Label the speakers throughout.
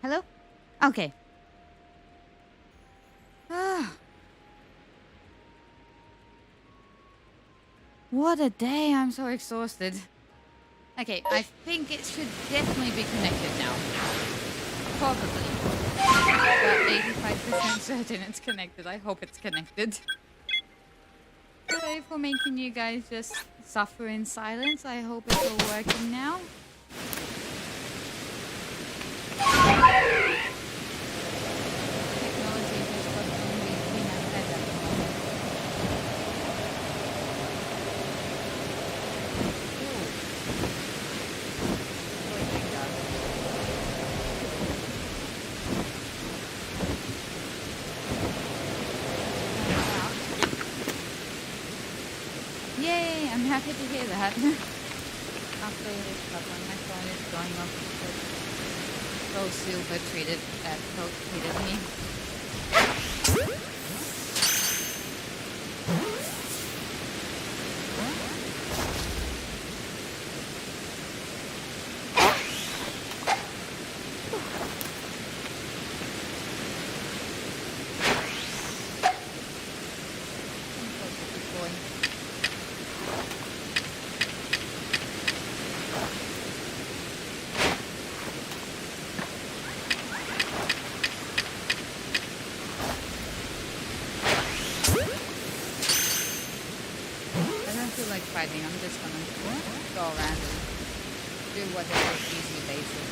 Speaker 1: Hello? Okay. What a day. I'm so exhausted. Okay, I think it should definitely be connected now. Probably. About 85% certain it's connected. I hope it's connected. Sorry for making you guys just suffer in silence. I hope it's all working now. Technology has got only been ahead at the moment. Yay! I'm happy to hear that. After this when my phone is going off because PokeSuutamie treated me. Like fighting, I'm just gonna go around and do whatever easy basic.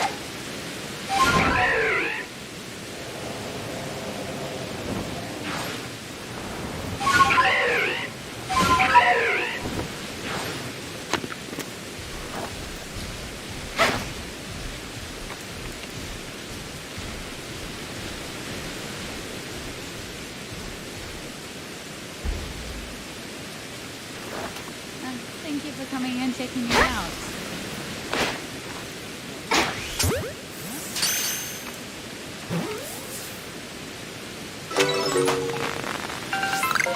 Speaker 1: Thank you for coming and checking me out.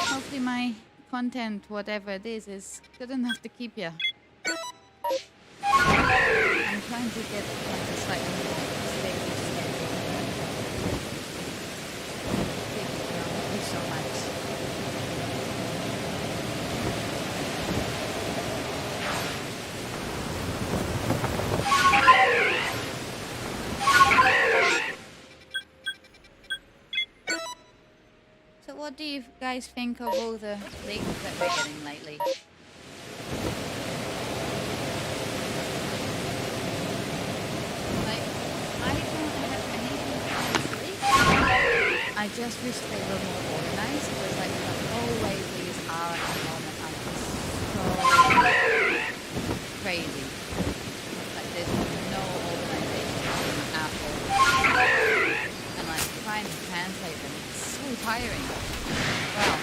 Speaker 1: Hopefully my content, whatever it is good enough to keep you. I'm trying to get like a slightly more stable schedule. Thank you so much. What do you guys think of all the leaks that we're getting lately? Like, I don't have anything honestly. I just wish they were more organized because like the whole way these are at the moment are just so crazy. Like there's no organization at all. And like trying to translate them is so tiring. Wow,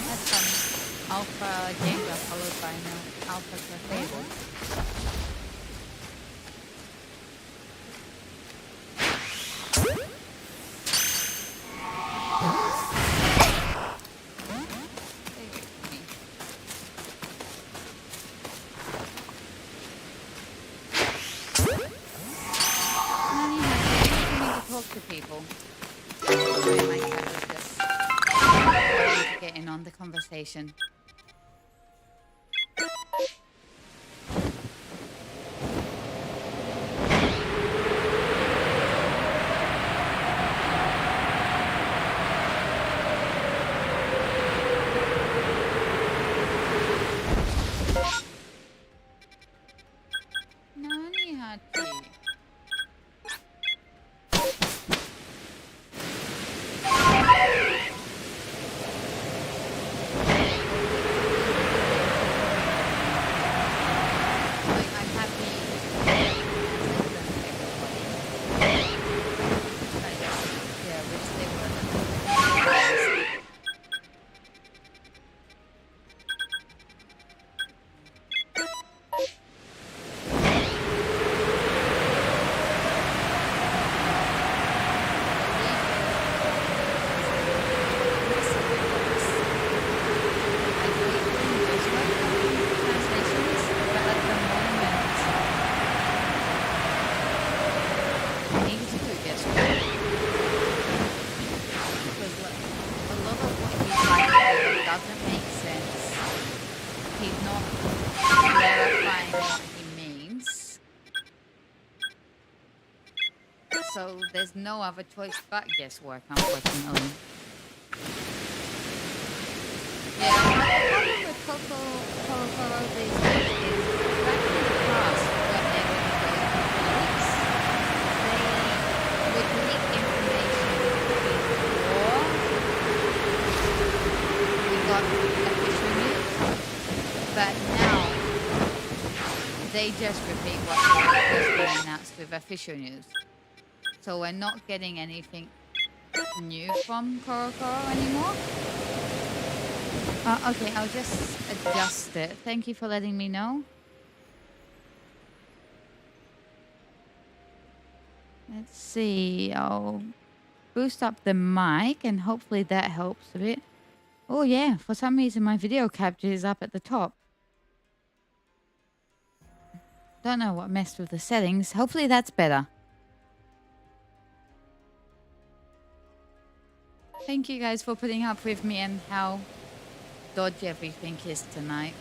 Speaker 1: that's Alpha Jenga followed by now Alpha Cafable. Talk to people. Sorry, my cat was just trying to get in on the conversation. Nani Hachi? So there's no other choice but guesswork, unfortunately. Yeah, but the problem with Coco these days is back in the past, whenever they would leak information before we got official news, but now they just repeat what has been announced with official news. So we're not getting anything new from Korokoro anymore. Okay, I'll just adjust it. Thank you for letting me know. Let's see. I'll boost up the mic and hopefully that helps a bit. Oh yeah, for some reason my video capture is up at the top. Don't know what messed with the settings. Hopefully that's better. Thank you guys for putting up with me and how dodgy everything is tonight.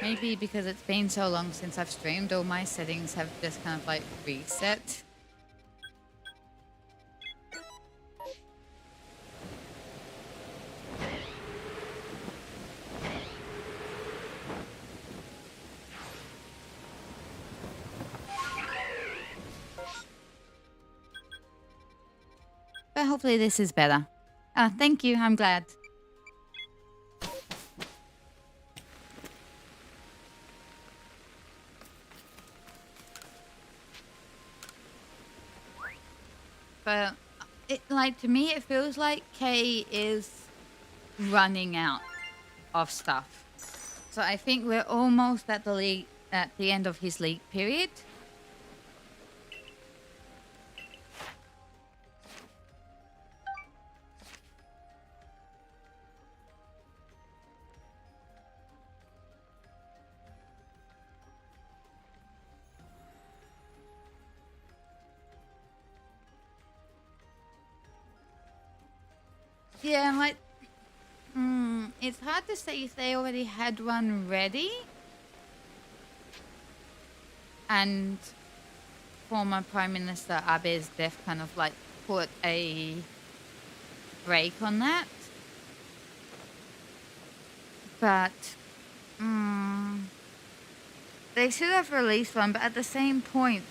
Speaker 1: Maybe because it's been so long since I've streamed, all my settings have just kind of like reset. But hopefully this is better. Thank you, I'm glad. But to me, it feels like Kay is running out of stuff. So I think we're almost at the end of his league period. Yeah, it's hard to say if they already had one ready. And former Prime Minister Abe's death kind of like put a break on that. But they should have released one, but at the same point,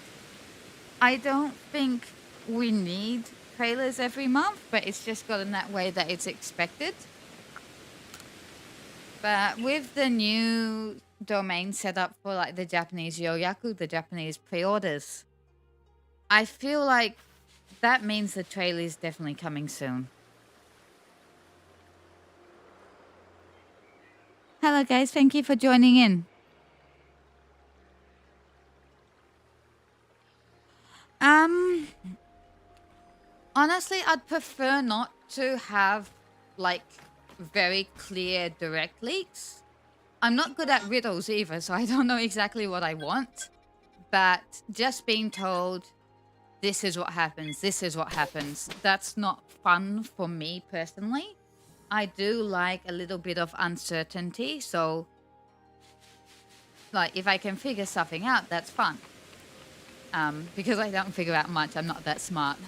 Speaker 1: I don't think we need trailers every month, but it's just gotten that way that it's expected. But with the new domain set up for like the Japanese yoyaku, the Japanese pre-orders, I feel like that means the trailer is definitely coming soon. Hello guys, thank you for joining in. Honestly, I'd prefer not to have like very clear direct leaks. I'm not good at riddles either, so I don't know exactly what I want. But just being told, this is what happens, this is what happens, that's not fun for me personally. I do like a little bit of uncertainty, so like if I can figure something out, that's fun. Because I don't figure out much, I'm not that smart.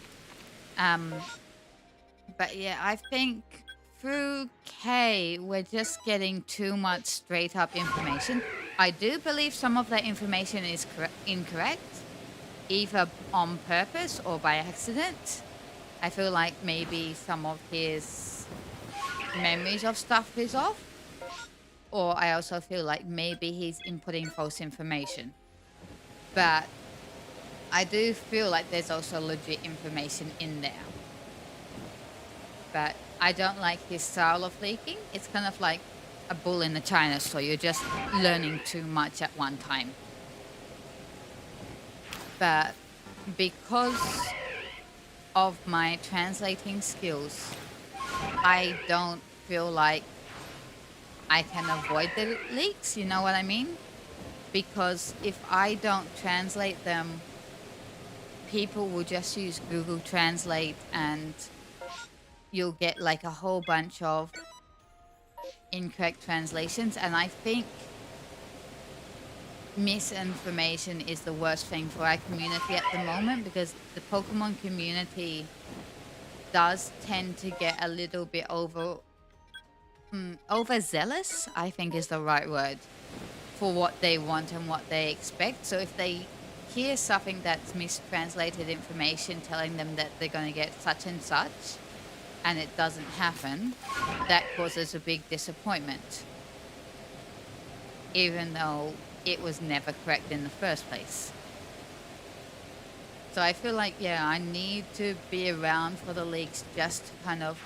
Speaker 1: But yeah, I think through K, we're just getting too much straight up information. I do believe some of that information is incorrect, either on purpose or by accident. I feel like maybe some of his memories of stuff is off. Or I also feel like maybe he's inputting false information. But I do feel like there's also legit information in there. But I don't like his style of leaking. It's kind of like a bull in a china store. You're just learning too much at one time. But because of my translating skills, I don't feel like I can avoid the leaks, you know what I mean? Because if I don't translate them, people will just use Google Translate and you'll get like a whole bunch of incorrect translations. And I think misinformation is the worst thing for our community at the moment, because the Pokemon community does tend to get a little bit overzealous, I think is the right word, for what they want and what they expect. So if they hear something that's mistranslated information telling them that they're going to get such and such, and it doesn't happen, that causes a big disappointment, even though it was never correct in the first place. So I feel like, yeah, I need to be around for the leaks just to kind of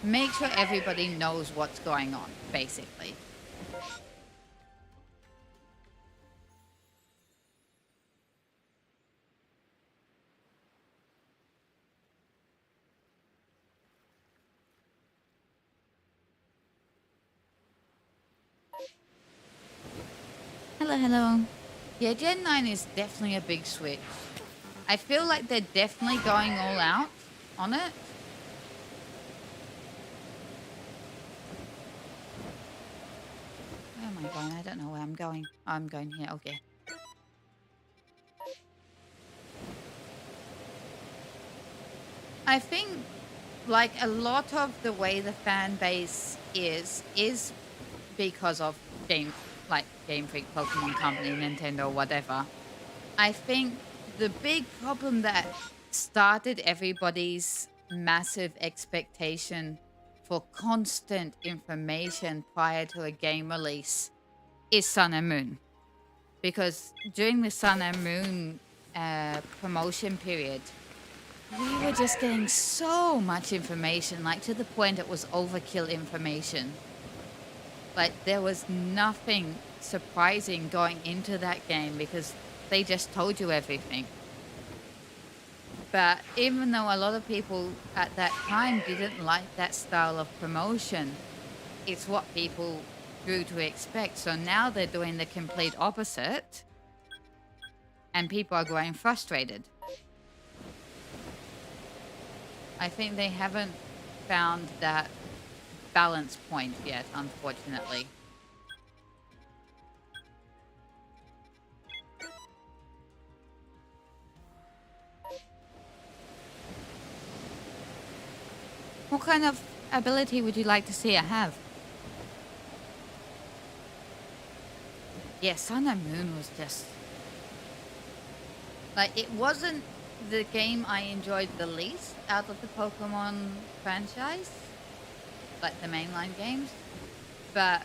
Speaker 1: make sure everybody knows what's going on, basically. Hello, hello. Yeah, Gen 9 is definitely a big switch. I feel like they're definitely going all out on it. Where am I going? I don't know where I'm going. Oh, I'm going here. Okay. I think, like, a lot of the way the fan base is because of Game Freak, Pokemon Company, Nintendo, whatever. I think the big problem that started everybody's massive expectation for constant information prior to a game release is Sun and Moon. Because during the Sun and Moon promotion period, we were just getting so much information, like to the point it was overkill information. Like, there was nothing surprising going into that game because they just told you everything. But even though a lot of people at that time didn't like that style of promotion, it's what people grew to expect. So now they're doing the complete opposite, and people are growing frustrated. I think they haven't found that balance point yet, unfortunately. What kind of ability would you like to see it have? Yeah, Sun and Moon was just... like, it wasn't the game I enjoyed the least out of the Pokemon franchise, like the mainline games, but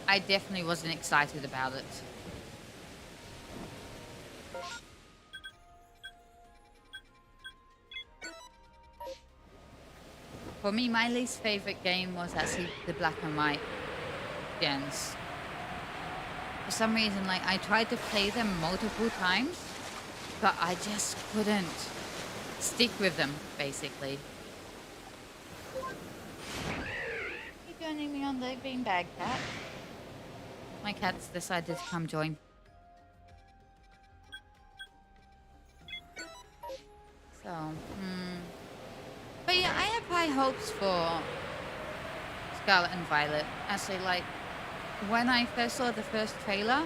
Speaker 1: I definitely wasn't excited about it. For me, my least favorite game was actually the Black and White gens. For some reason, like, I tried to play them multiple times, but I just couldn't stick with them, basically. You joining me on the beanbag, cat? My cat's decided to come join. So, But yeah, I have high hopes for Scarlet and Violet. Actually, like, when I first saw the first trailer,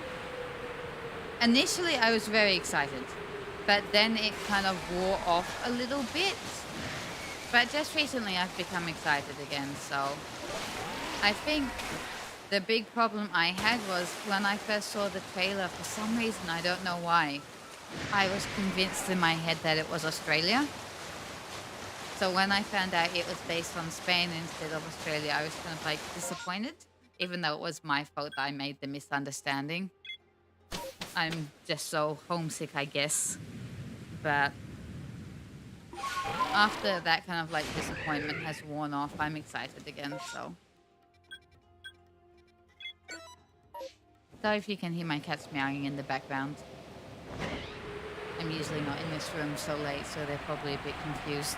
Speaker 1: initially I was very excited, but then it kind of wore off a little bit. But just recently I've become excited again, so I think the big problem I had was when I first saw the trailer, for some reason, I don't know why, I was convinced in my head that it was Australia. So when I found out it was based on Spain instead of Australia, I was kind of like disappointed, even though it was my fault that I made the misunderstanding. I'm just so homesick, I guess. But after that kind of like disappointment has worn off, I'm excited again, so. Sorry if you can hear my cats meowing in the background. I'm usually not in this room so late, so they're probably a bit confused.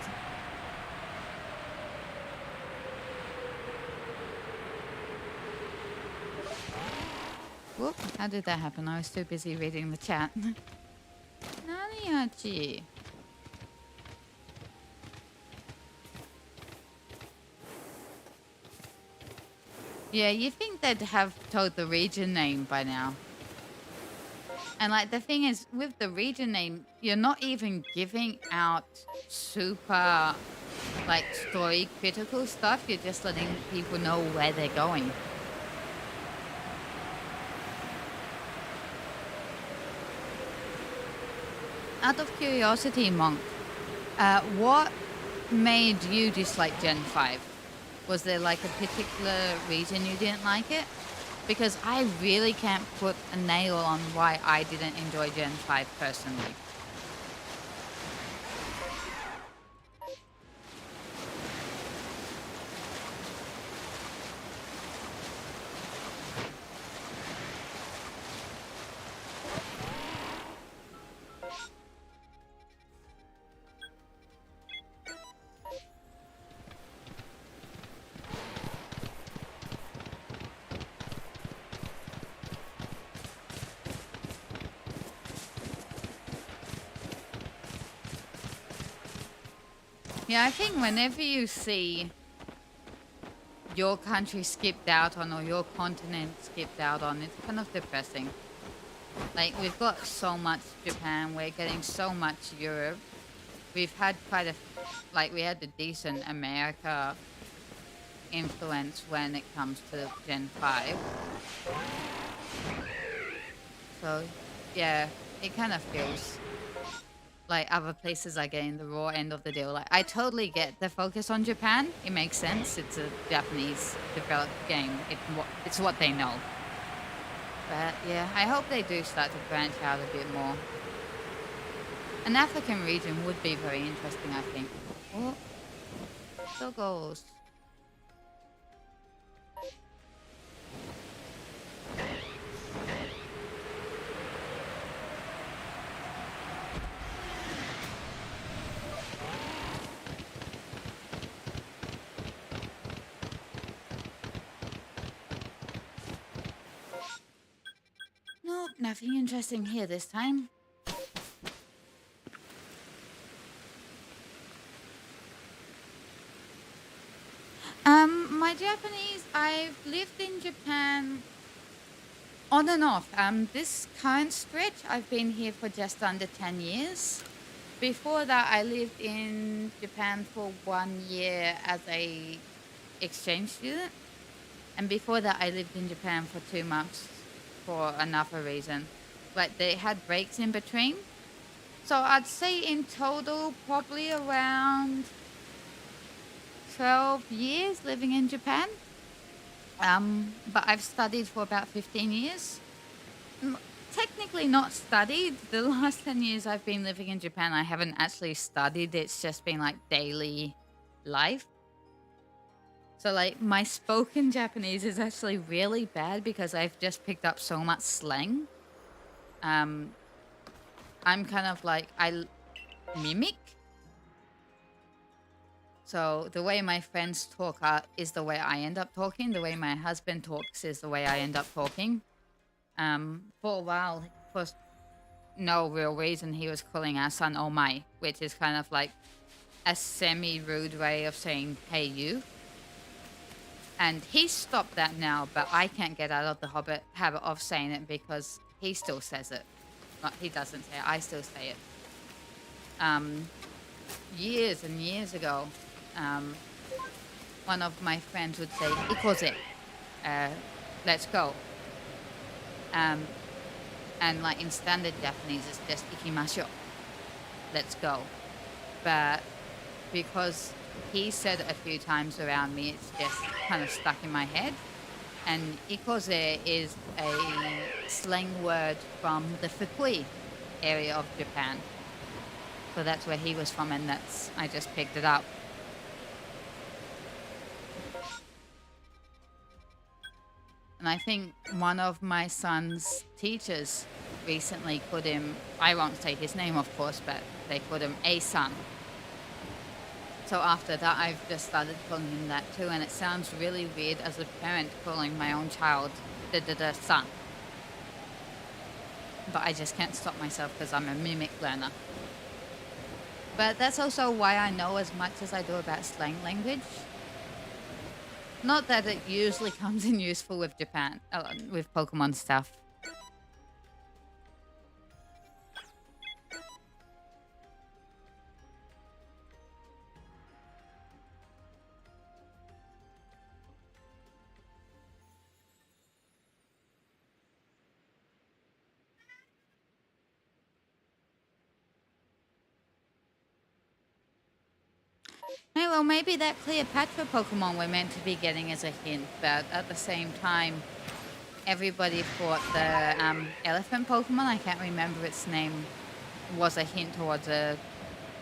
Speaker 1: Whoop, how did that happen? I was too busy reading the chat. Naniachi. Yeah, you'd think they'd have told the region name by now. And like the thing is, with the region name, you're not even giving out super like story critical stuff. You're just letting people know where they're going. Out of curiosity, Monk, what made you dislike Gen 5? Was there like a particular reason you didn't like it? Because I really can't put a nail on why I didn't enjoy Gen 5 personally. Yeah, I think whenever you see your country skipped out on or your continent skipped out on, it's kind of depressing. Like, we've got so much Japan, we're getting so much Europe. We've had we had a decent America influence when it comes to Gen 5. So, yeah, it kind of feels like other places are getting the raw end of the deal. Like, I totally get the focus on Japan. It makes sense. It's a Japanese developed game. It's what they know. But yeah, I hope they do start to branch out a bit more. An African region would be very interesting, I think. Oh, so goes. Nope, nothing interesting here this time. My Japanese, I've lived in Japan on and off. This current stretch, I've been here for just under 10 years. Before that, I lived in Japan for 1 year as a exchange student. And before that, I lived in Japan for 2 months for another reason. Like, they had breaks in between. So I'd say in total, probably around 12 years living in Japan. But I've studied for about 15 years. Technically not studied. The last 10 years I've been living in Japan, I haven't actually studied. It's just been like daily life. So like my spoken Japanese is actually really bad because I've just picked up so much slang. I'm kind of like, I mimic. So the way my friends talk is the way I end up talking. The way my husband talks is the way I end up talking. For a while, for no real reason, he was calling our son "Omai," which is kind of like a semi-rude way of saying "Hey, you." And he stopped that now, but I can't get out of the habit of saying it because he still says it. But he doesn't say it. I still say it. Years and years ago, one of my friends would say, "Ikoze, let's go." And like in standard Japanese, it's just "ikimasho," let's go. But because he said it a few times around me, it's just kind of stuck in my head. And ikoze is a slang word from the Fukui area of Japan. So that's where he was from, and I just picked it up. And I think one of my son's teachers recently called him, I won't say his name of course, but they called him A-san. So after that, I've just started calling him that too, and it sounds really weird as a parent calling my own child son. But I just can't stop myself because I'm a mimic learner. But that's also why I know as much as I do about slang language. Not that it usually comes in useful with Japan, with Pokemon stuff. Hey, well, maybe that Cleopatra Pokemon we're meant to be getting is a hint, but at the same time, everybody thought the elephant Pokemon, I can't remember its name, was a hint towards a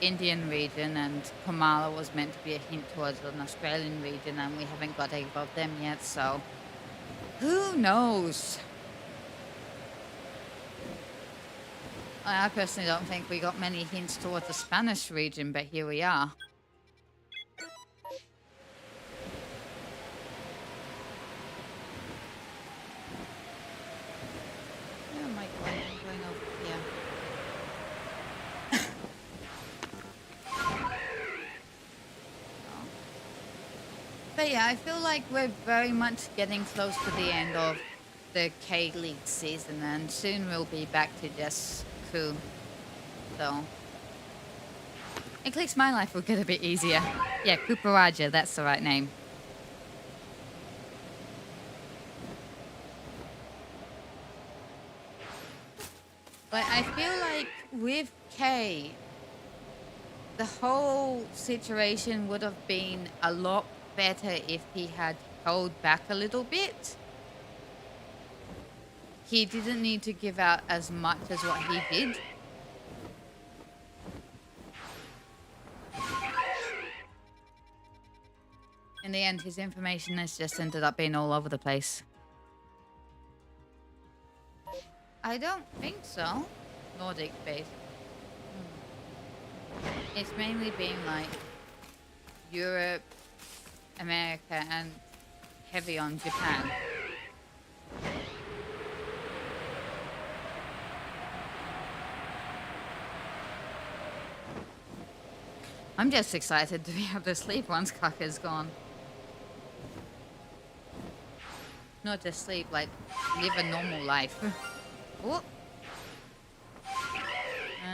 Speaker 1: Indian region, and Kamala was meant to be a hint towards an Australian region, and we haven't got either of them yet, so who knows? I personally don't think we got many hints towards the Spanish region, but here we are. Where am I going? I'm going over here. But yeah, I feel like we're very much getting close to the end of the K-League season, and soon we'll be back to just Ku. So, at least my life will get a bit easier. Yeah, Kuparaja, that's the right name. But I feel like with K, the whole situation would have been a lot better if he had held back a little bit. He didn't need to give out as much as what he did. In the end, his information has just ended up being all over the place. I don't think so. Nordic based. It's mainly been like Europe, America, and heavy on Japan. I'm just excited to be able to sleep once Kaka's gone. Not just sleep, like live a normal life. Whoop.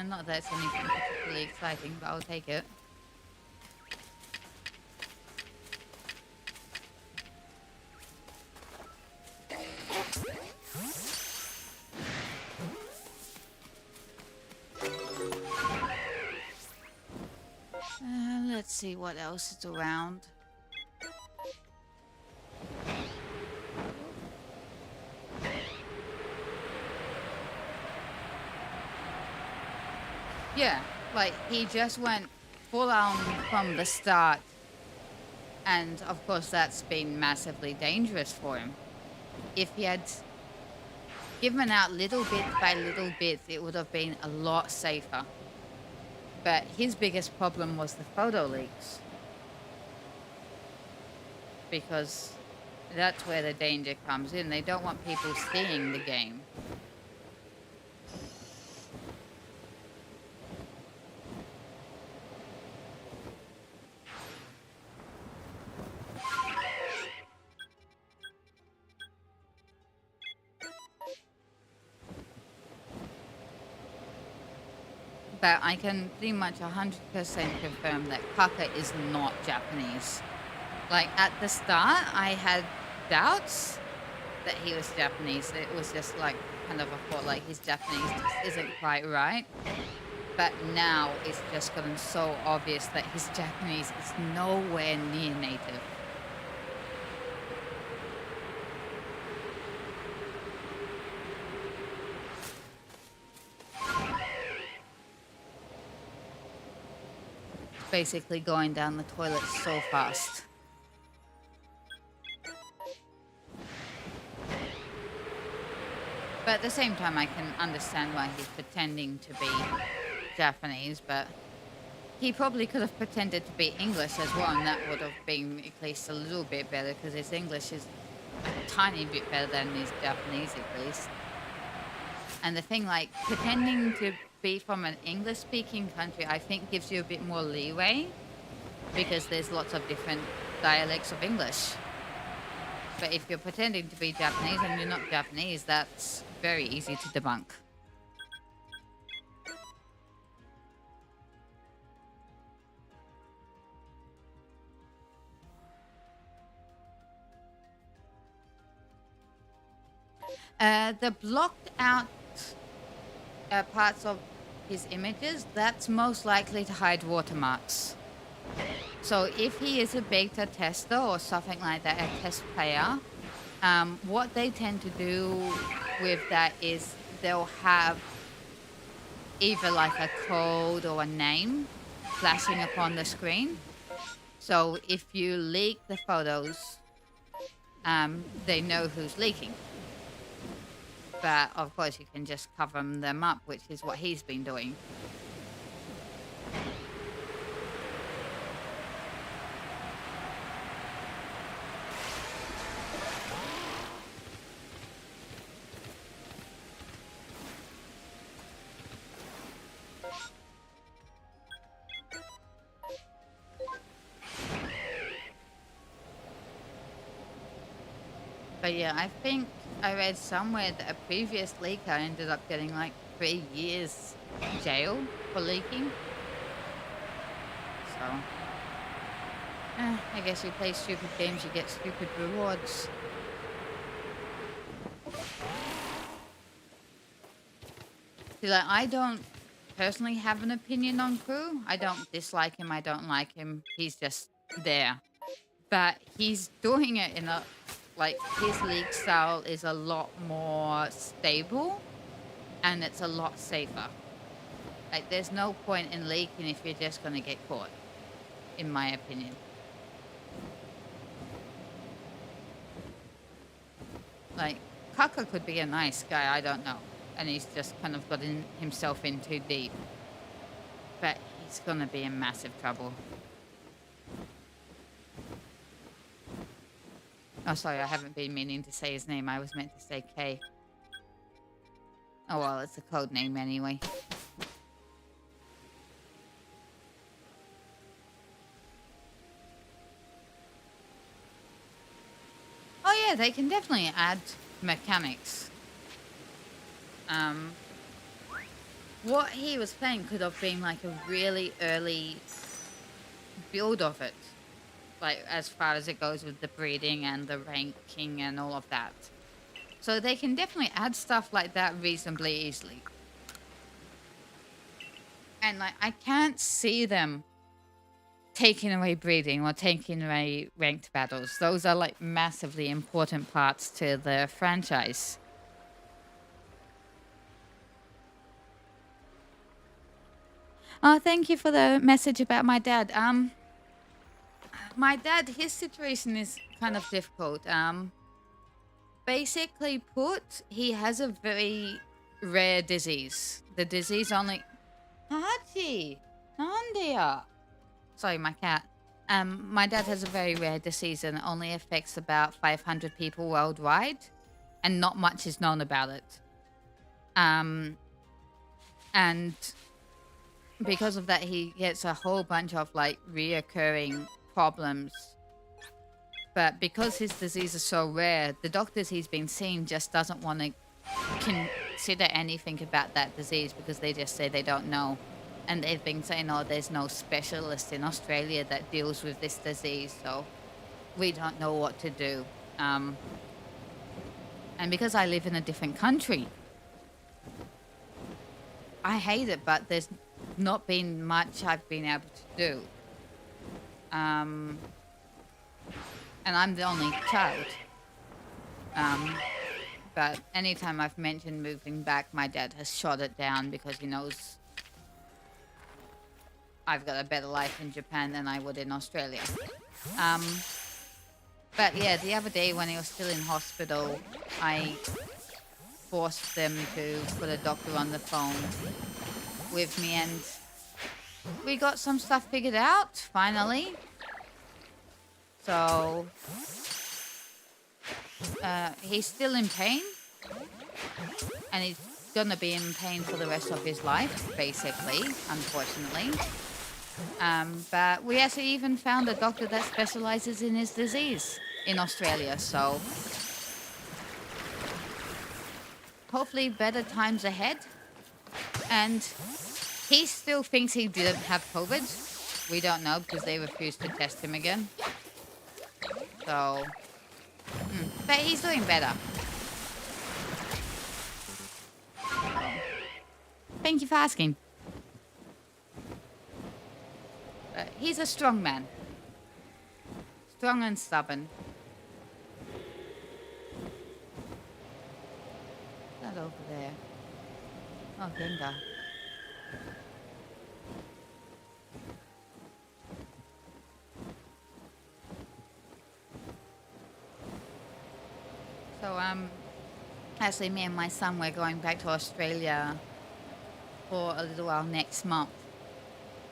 Speaker 1: Not that it's anything particularly exciting, but I'll take it. Let's see what else is around. Yeah, like he just went full on from the start. And of course that's been massively dangerous for him. If he had given out little bit by little bit, it would have been a lot safer. But his biggest problem was the photo leaks. Because that's where the danger comes in. They don't want people seeing the game. But I can pretty much 100% confirm that Kaka is not Japanese. Like, at the start, I had doubts that he was Japanese. It was just like, kind of a thought, like, his Japanese just isn't quite right. But now it's just gotten so obvious that his Japanese is nowhere near native. Basically going down the toilet so fast. But at the same time, I can understand why he's pretending to be Japanese, but he probably could have pretended to be English as well, and that would have been at least a little bit better, because his English is a tiny bit better than his Japanese, at least. And the thing, like, pretending to be from an English-speaking country, I think gives you a bit more leeway, because there's lots of different dialects of English. But if you're pretending to be Japanese and you're not Japanese, that's very easy to debunk. The blocked out parts of his images, that's most likely to hide watermarks. So if he is a beta tester or something like that, a test player, what they tend to do with that is they'll have either like a code or a name flashing upon the screen. So if you leak the photos, they know who's leaking. But of course you can just cover them up, which is what he's been doing. But yeah, I think I read somewhere that a previous leaker ended up getting like 3 years jail for leaking. So, I guess you play stupid games, you get stupid rewards. See, like, I don't personally have an opinion on Crew. I don't dislike him, I don't like him. He's just there. But he's doing it in a, like, his league style is a lot more stable and it's a lot safer. Like, there's no point in leaking if you're just going to get caught, in my opinion. Like, Kaka could be a nice guy, I don't know. And he's just kind of gotten himself in too deep. But he's going to be in massive trouble. Oh, sorry, I haven't been meaning to say his name. I was meant to say K. Oh, well, it's a code name anyway. Oh, yeah, they can definitely add mechanics. What he was playing could have been like a really early build of it. Like, as far as it goes with the breeding and the ranking and all of that. So they can definitely add stuff like that reasonably easily. And like, I can't see them taking away breeding or taking away ranked battles. Those are like massively important parts to the franchise. Oh, thank you for the message about my dad. My dad, his situation is kind of difficult. Basically put, he has a very rare disease. The disease only... Hachi! Nandeya? Sorry, my cat. My dad has a very rare disease and it only affects about 500 people worldwide. And not much is known about it. And because of that, he gets a whole bunch of like reoccurring problems. But because his disease is so rare, the doctors he's been seeing just doesn't want to consider anything about that disease because they just say they don't know. And they've been saying, oh, there's no specialist in Australia that deals with this disease, so we don't know what to do. And because I live in a different country, I hate it, but there's not been much I've been able to do. And I'm the only child. But anytime I've mentioned moving back, my dad has shot it down because he knows I've got a better life in Japan than I would in Australia. But yeah, the other day when he was still in hospital, I forced them to put a doctor on the phone with me and we got some stuff figured out, finally. So, he's still in pain. And he's gonna be in pain for the rest of his life, basically, unfortunately. But we actually even found a doctor that specializes in his disease in Australia, so hopefully better times ahead. And he still thinks he didn't have COVID. We don't know because they refused to test him again. So, but he's doing better. Thank you for asking. He's a strong man. strong and stubborn. What's that over there? Oh, Gengar. So, actually, me and my son, we're going back to Australia for a little while next month.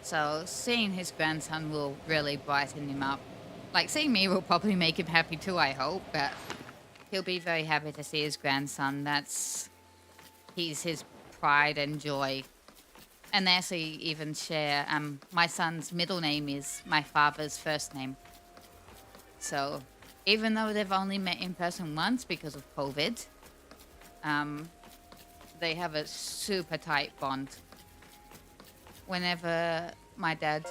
Speaker 1: So, seeing his grandson will really brighten him up. Like, seeing me will probably make him happy too, I hope, but he'll be very happy to see his grandson. He's his pride and joy. And they actually even share, my son's middle name is my father's first name. So, even though they've only met in person once because of COVID, they have a super tight bond. Whenever my dad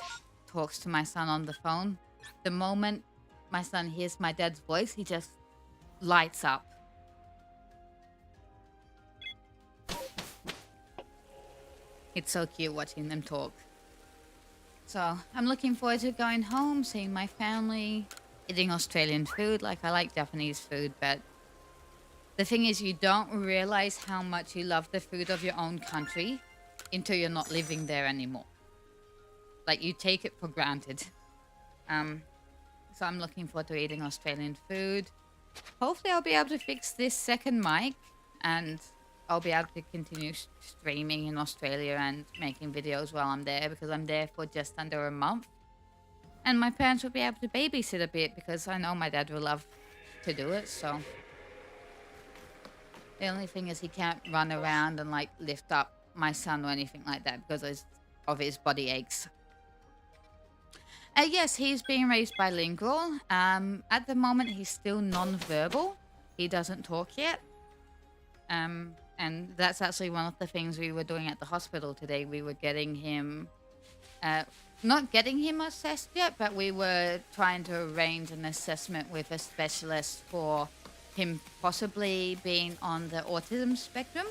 Speaker 1: talks to my son on the phone, the moment my son hears my dad's voice, he just lights up. It's so cute watching them talk. So I'm looking forward to going home, seeing my family, eating Australian food. Like, I like Japanese food, but the thing is, you don't realize how much you love the food of your own country until you're not living there anymore. Like, you take it for granted. So I'm looking forward to eating Australian food. Hopefully I'll be able to fix this second mic and I'll be able to continue streaming in Australia and making videos while I'm there, because I'm there for just under a month. And my parents will be able to babysit a bit, because I know my dad will love to do it, so. The only thing is he can't run around and like lift up my son or anything like that because of his body aches. Yes, he's being raised bilingual. At the moment, he's still non-verbal. He doesn't talk yet. And that's actually one of the things we were doing at the hospital today. We were getting him, not getting him assessed yet, but we were trying to arrange an assessment with a specialist for him possibly being on the autism spectrum,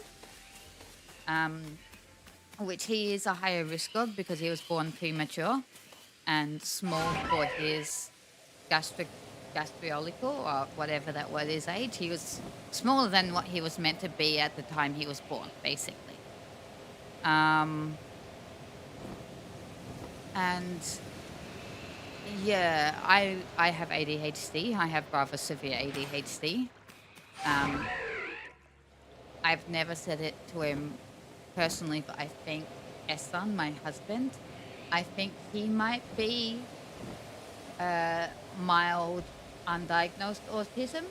Speaker 1: which he is a higher risk of because he was born premature and small for his gastriolical or whatever that word is age. He was smaller than what he was meant to be at the time he was born, basically. And yeah, I have ADHD. I have rather severe ADHD. I've never said it to him personally, but I think Essan, my husband, I think he might be mild undiagnosed autism.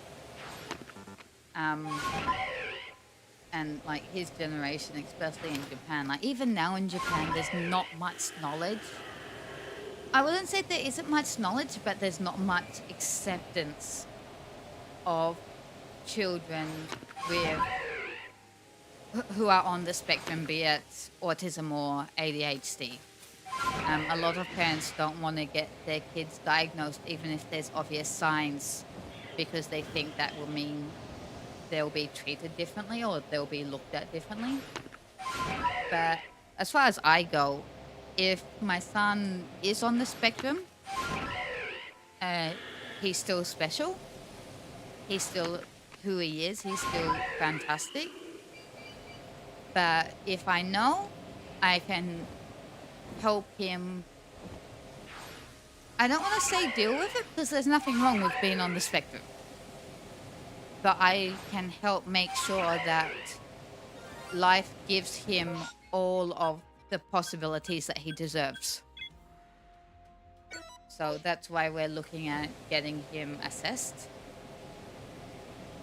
Speaker 1: And like his generation, especially in Japan, like even now in Japan, there's not much knowledge. I wouldn't say there isn't much knowledge, but there's not much acceptance of children with who are on the spectrum, be it autism or ADHD. A lot of parents don't want to get their kids diagnosed, even if there's obvious signs, because they think that will mean they'll be treated differently or they'll be looked at differently. But as far as I go, if my son is on the spectrum, he's still special. He's still who he is. He's still fantastic. But if I know, I can help him. I don't want to say deal with it, because there's nothing wrong with being on the spectrum. But I can help make sure that life gives him all of the possibilities that he deserves. So that's why we're looking at getting him assessed.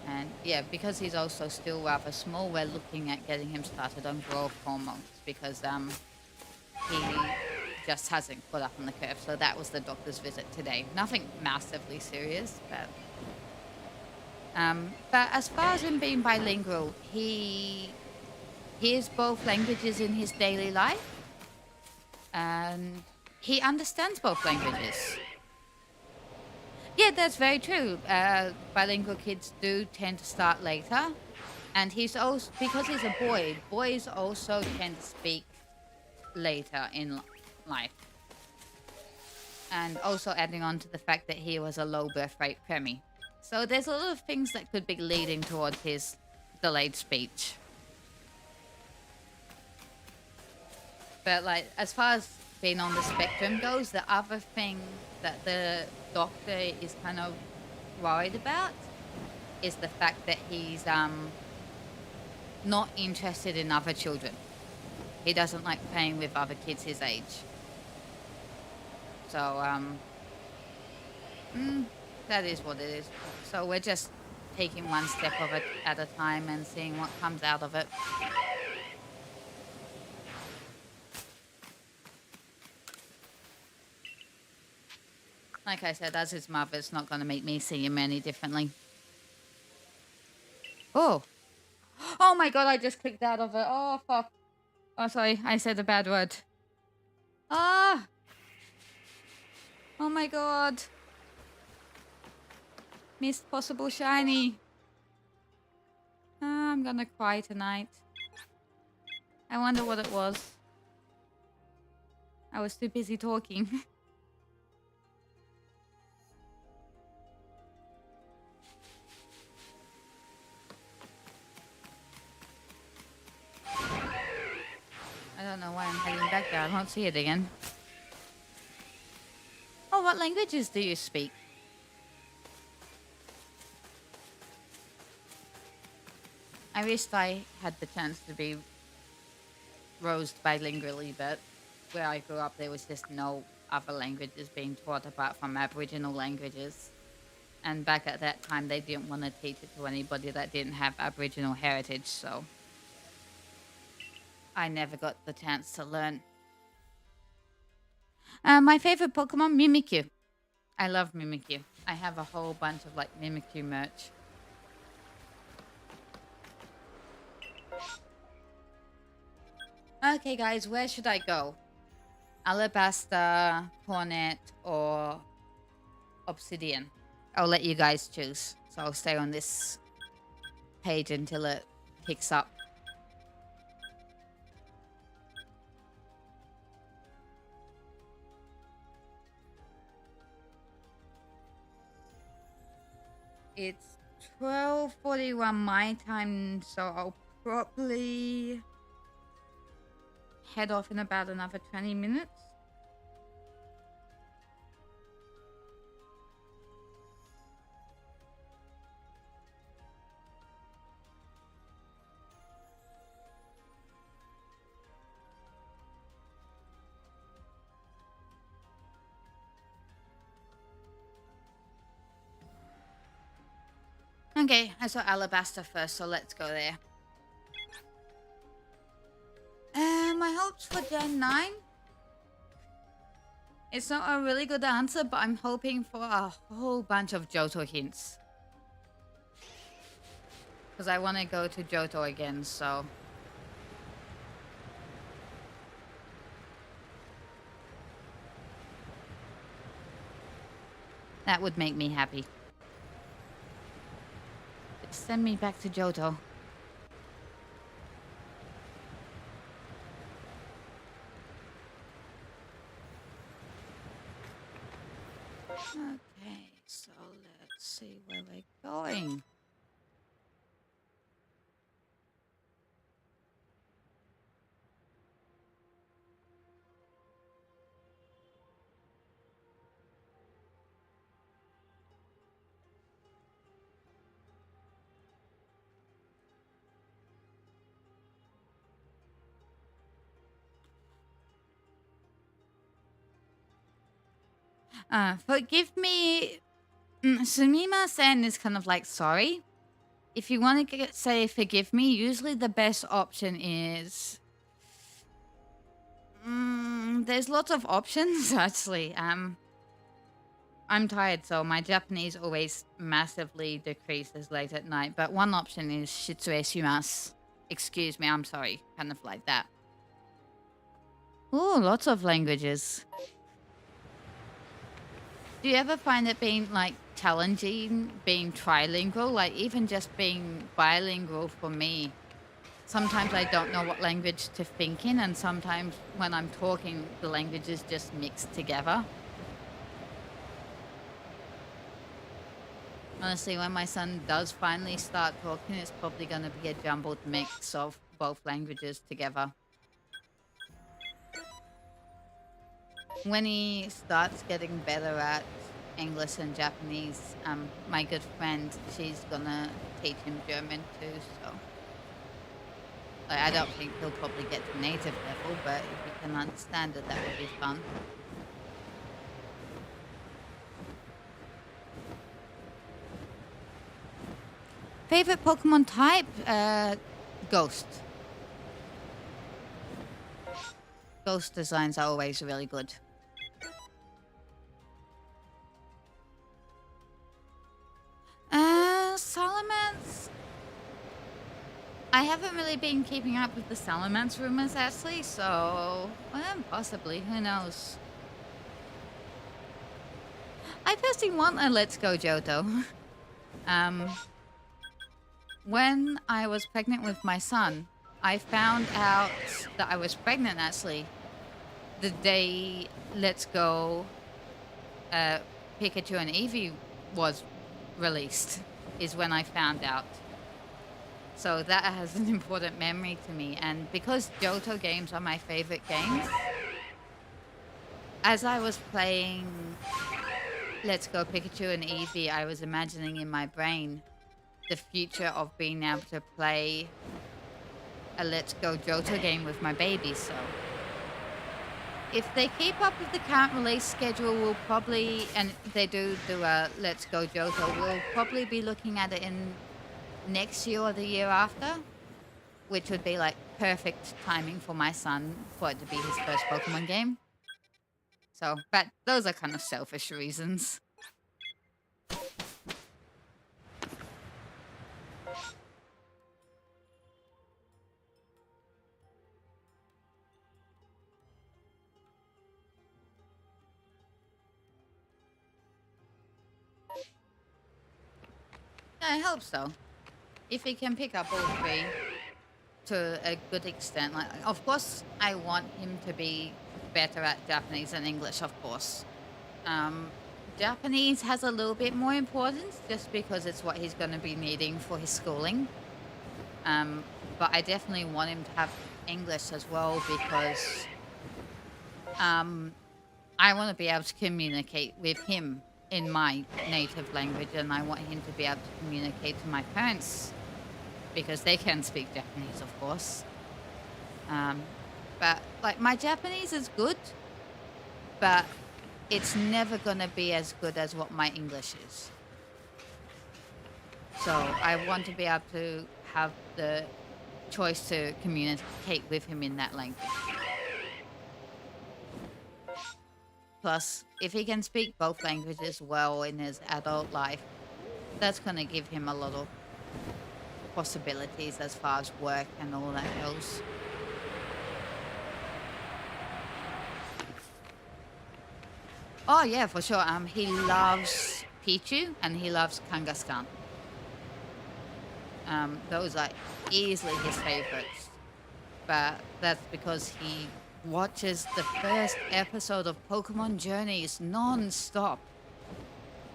Speaker 1: And yeah, because he's also still rather small, we're looking at getting him started on growth hormones, because he just hasn't caught up on the curve. So that was the doctor's visit today. Nothing massively serious, but as far as him being bilingual, he hears both languages in his daily life, and he understands both languages. Yeah, that's very true. Bilingual kids do tend to start later, and he's also, because he's a boy, boys also tend to speak later in life. And also adding on to the fact that he was a low birth rate preemie. So there's a lot of things that could be leading towards his delayed speech. But like, as far as being on the spectrum goes, the other thing that the doctor is kind of worried about is the fact that he's not interested in other children. He doesn't like playing with other kids his age. So that is what it is. So we're just taking one step of it at a time and seeing what comes out of it. Like I said, as his mother, it's not going to make me see him any differently. Oh. Oh my god, I just clicked out of it. Oh, fuck. Oh, sorry, I said a bad word. Ah! Oh my god. Missed possible shiny. I'm gonna cry tonight. I wonder what it was. I was too busy talking. I don't know why I'm heading back there. I won't see it again. Oh, what languages do you speak? I wished I had the chance to be raised bilingually, but where I grew up, there was just no other languages being taught apart from Aboriginal languages. And back at that time, they didn't want to teach it to anybody that didn't have Aboriginal heritage, so I never got the chance to learn. My favorite Pokemon, Mimikyu. I love Mimikyu. I have a whole bunch of like Mimikyu merch. Okay, guys, where should I go? Alabaster, Hornet, or Obsidian? I'll let you guys choose. So I'll stay on this page until it picks up. It's 12:41 my time, so I'll probably head off in about another 20 minutes. Okay, I saw Alabaster first, so let's go there. My hopes for Gen 9? It's not a really good answer, but I'm hoping for a whole bunch of Johto hints. Because I want to go to Johto again, so... that would make me happy. Send me back to Johto. Okay, so let's see where we're going. Forgive me. Sumimasen is kind of like sorry. If you want to say forgive me, usually the best option is... there's lots of options, actually. I'm tired, so my Japanese always massively decreases late at night. But one option is shitsue shimasu. Excuse me, I'm sorry. Kind of like that. Ooh, lots of languages. Do you ever find it being, like, challenging being trilingual? Like, even just being bilingual for me. Sometimes I don't know what language to think in, and sometimes when I'm talking, the languages just mix together. Honestly, when my son does finally start talking, it's probably going to be a jumbled mix of both languages together. When he starts getting better at English and Japanese, my good friend, she's gonna teach him German too, so like, I don't think he'll probably get to native level, but if he can understand it, that would be fun. Favorite Pokemon type? Ghost. Ghost designs are always really good. Salamence. I haven't really been keeping up with the Salamence rumors, actually, so possibly. Who knows? I personally want a Let's Go Johto. When I was pregnant with my son, I found out that I was pregnant, actually, the day Let's Go Pikachu and Eevee was released, is when I found out. So that has an important memory to me. And because Johto games are my favorite games, as I was playing Let's Go Pikachu and Eevee, I was imagining in my brain the future of being able to play a Let's Go Johto game with my baby. So if they keep up with the current release schedule, we'll probably, and they do a Let's Go Johto, we'll probably be looking at it in next year or the year after, which would be like perfect timing for my son for it to be his first Pokemon game. So, but those are kind of selfish reasons. I hope so. If he can pick up all three to a good extent. Like, of course, I want him to be better at Japanese and English, of course. Japanese has a little bit more importance just because it's what he's going to be needing for his schooling. But I definitely want him to have English as well because I want to be able to communicate with him in my native language, and I want him to be able to communicate to my parents because they can speak Japanese, of course. But like my Japanese is good, but it's never gonna be as good as what my English is. So I want to be able to have the choice to communicate with him in that language. Plus, if he can speak both languages well in his adult life, that's going to give him a lot of possibilities as far as work and all that goes. Oh yeah, for sure. He loves Pichu and he loves Kangaskhan. Those are easily his favorites. But that's because he watches the first episode of Pokemon Journeys non-stop.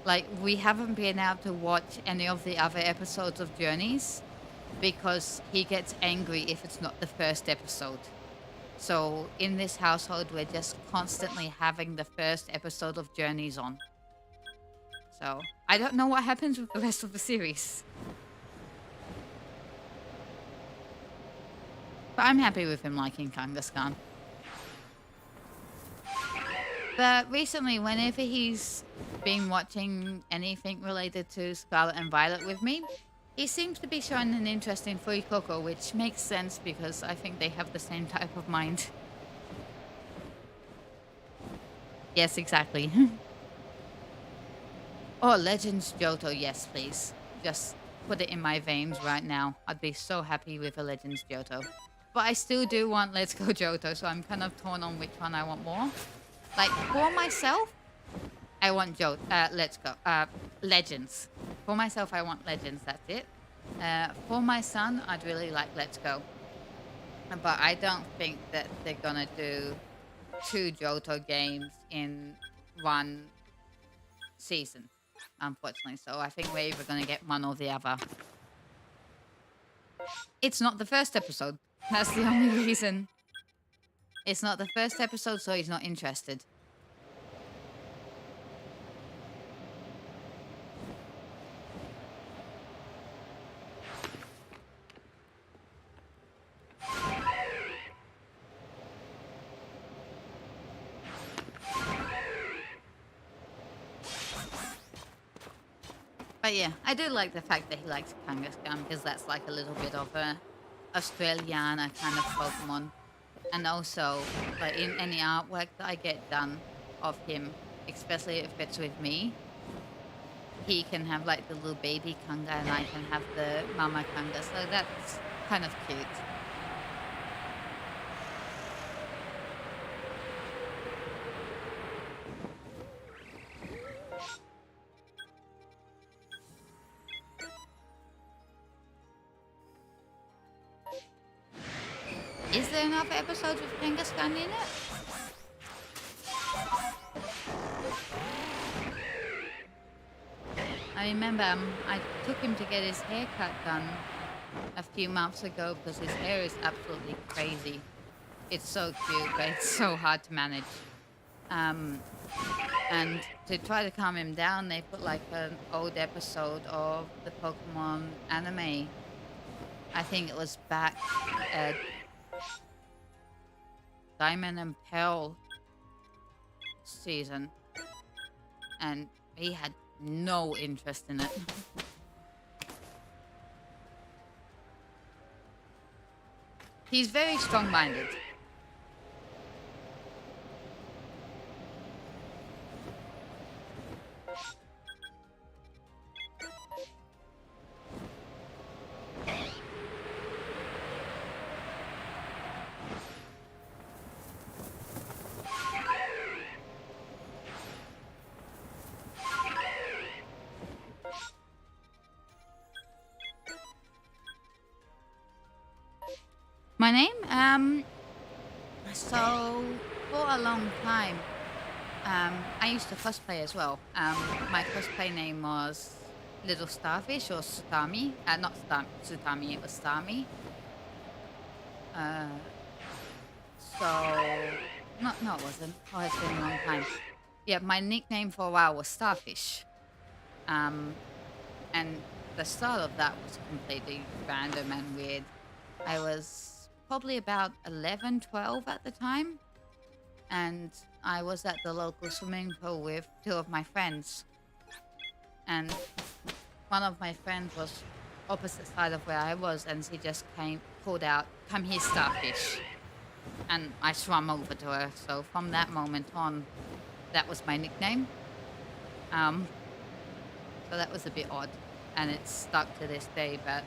Speaker 1: Like, we haven't been able to watch any of the other episodes of Journeys because he gets angry if it's not the first episode. So in this household, we're just constantly having the first episode of Journeys on. So I don't know what happens with the rest of the series. But I'm happy with him liking Kangaskhan. But recently, whenever he's been watching anything related to Scarlet and Violet with me, he seems to be showing an interest in Fuecoco, which makes sense because I think they have the same type of mind. Yes, exactly. Oh, Legends Johto, yes, please. Just put it in my veins right now. I'd be so happy with a Legends Johto. But I still do want Let's Go Johto, so I'm kind of torn on which one I want more. Like, for myself, I want Let's Go. Legends. For myself, I want Legends, that's it. For my son, I'd really like Let's Go. But I don't think that they're gonna do 2 Johto games in one season. unfortunately. So I think we're either going to get one or the other. It's not the first episode. That's the only reason. It's not the first episode, so he's not interested. But yeah, I do like the fact that he likes Kangaskhan because that's like a little bit of a Australiana kind of Pokemon. And also, like in any artwork that I get done of him, especially if it's with me, he can have like the little baby Kanga and I can have the mama Kanga. So that's kind of cute. Is there another episode with Kangaskhan in it? I remember I took him to get his haircut done a few months ago because his hair is absolutely crazy. It's so cute, but it's so hard to manage. And to try to calm him down, they put like an old episode of the Pokemon anime. I think it was back at Diamond and Pearl season. And he had no interest in it. He's very strong-minded. My name? So for a long time, I used to cosplay as well. My cosplay name was Little Starfish or Suutamie. Not Suutamie, it was Starmie. No, it wasn't. Oh, it's been a long time. Yeah, my nickname for a while was Starfish. And the start of that was completely random and weird. I was probably about 11, 12 at the time. And I was at the local swimming pool with two of my friends. And one of my friends was opposite side of where I was, and she just pulled out, "Come here, Starfish." And I swam over to her. So from that moment on, that was my nickname. So that was a bit odd. And it's stuck to this day. But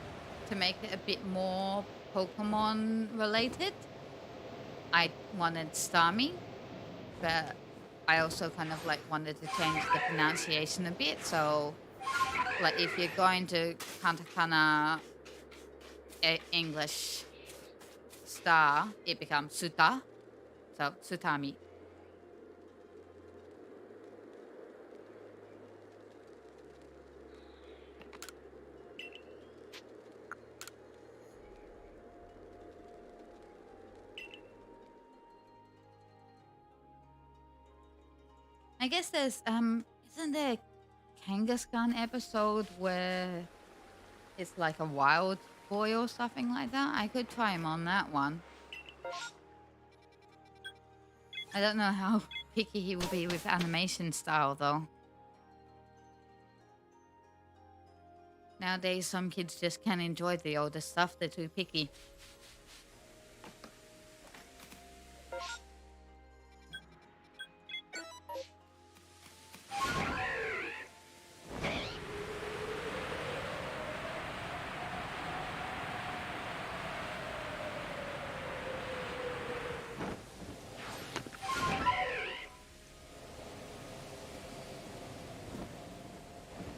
Speaker 1: to make it a bit more Pokemon related, I wanted Starmie, but I also kind of like wanted to change the pronunciation a bit. So like if you're going to katakana English star, it becomes Suta, so Suutamie. I guess there's isn't there a Kangaskhan episode where it's like a wild boy or something like that? I could try him on that one. I don't know how picky he will be with animation style though. Nowadays some kids just can't enjoy the older stuff, they're too picky.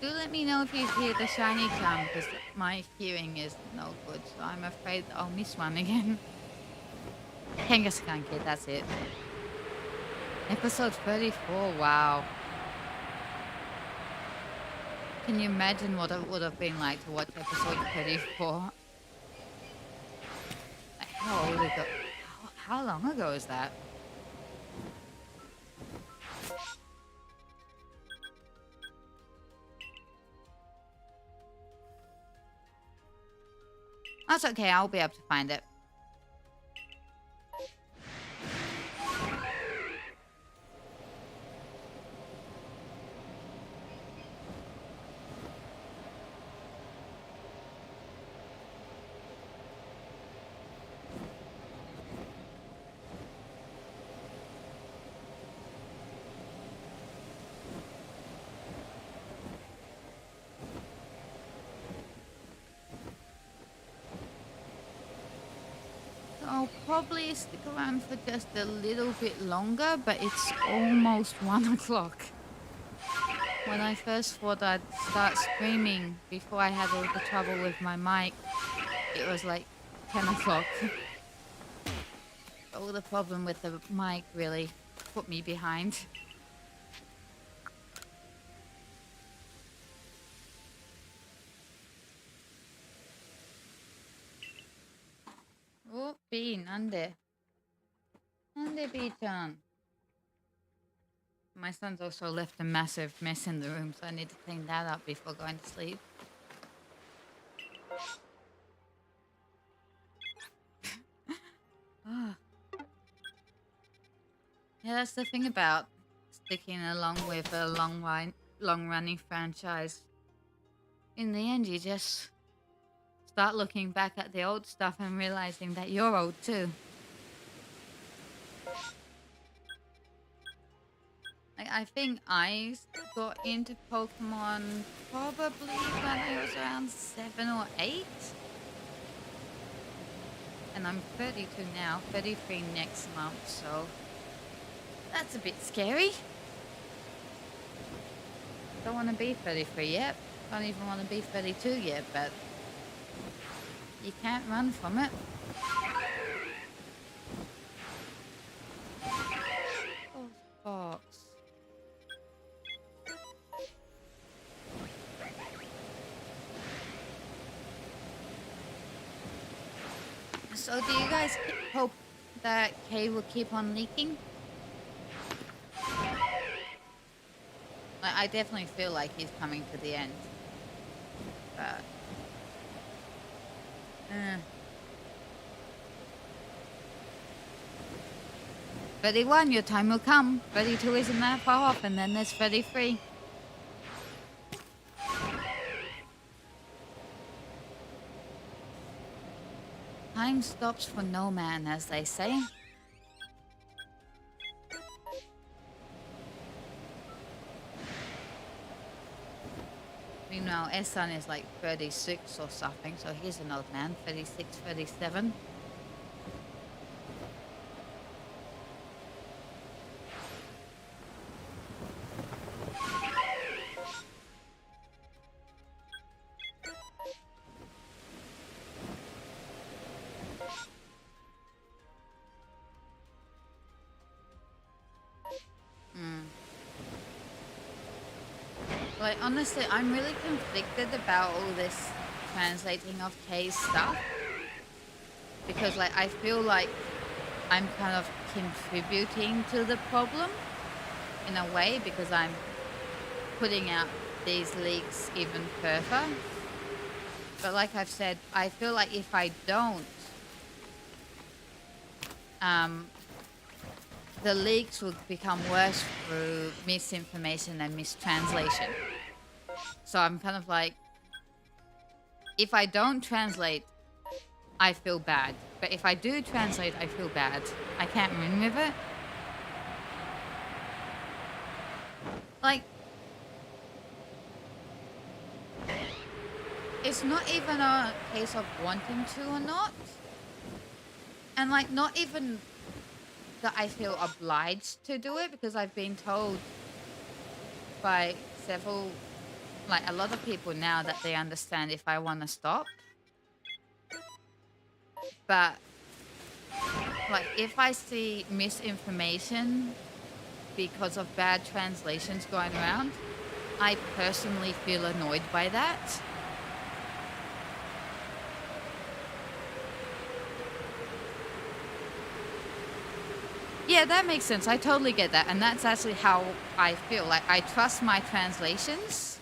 Speaker 1: Do let me know if you hear the shiny charm, because my hearing is no good, so I'm afraid I'll miss one again. Kangaskhan Kid, that's it. Episode 34, wow. Can you imagine what it would have been like to watch episode 34? Like, how old ago? How long ago is that? That's okay. I'll be able to find it. I'll probably stick around for just a little bit longer, but it's almost 1 o'clock. When I first thought I'd start streaming before I had all the trouble with my mic, it was like 10 o'clock. All the problem with the mic really put me behind. Oh, Bee, nande? Nande, Bee-chan? My son's also left a massive mess in the room, so I need to clean that up before going to sleep. Oh. Yeah, that's the thing about sticking along with a long-running franchise. In the end, you just start looking back at the old stuff and realizing that you're old too. I think I got into Pokemon probably when I was around 7 or 8. And I'm 32 now, 33 next month, so that's a bit scary. Don't want to be 33 yet. Don't even want to be 32 yet, but you can't run from it. Oh, fox. So do you guys hope that Kay will keep on leaking? I definitely feel like he's coming to the end. But 31, your time will come. 32 isn't that far off, and then there's 33. Time stops for no man, as they say. Meanwhile, S-son is like 36 or something, so he's an old man, 36, 37. Like, honestly, I'm really conflicted about all this translating of Kay's stuff. Because, like, I feel like I'm kind of contributing to the problem in a way because I'm putting out these leaks even further. But like I've said, I feel like if I don't, the leaks will become worse through misinformation and mistranslation. So I'm kind of like, if I don't translate, I feel bad. But if I do translate, I feel bad. I can't win with it. Like, it's not even a case of wanting to or not. And like, not even that I feel obliged to do it, because I've been told by several, like a lot of people now, that they understand if I want to stop. But like, if I see misinformation because of bad translations going around, I personally feel annoyed by that. Yeah, that makes sense. I totally get that. And that's actually how I feel. Like, I trust my translations,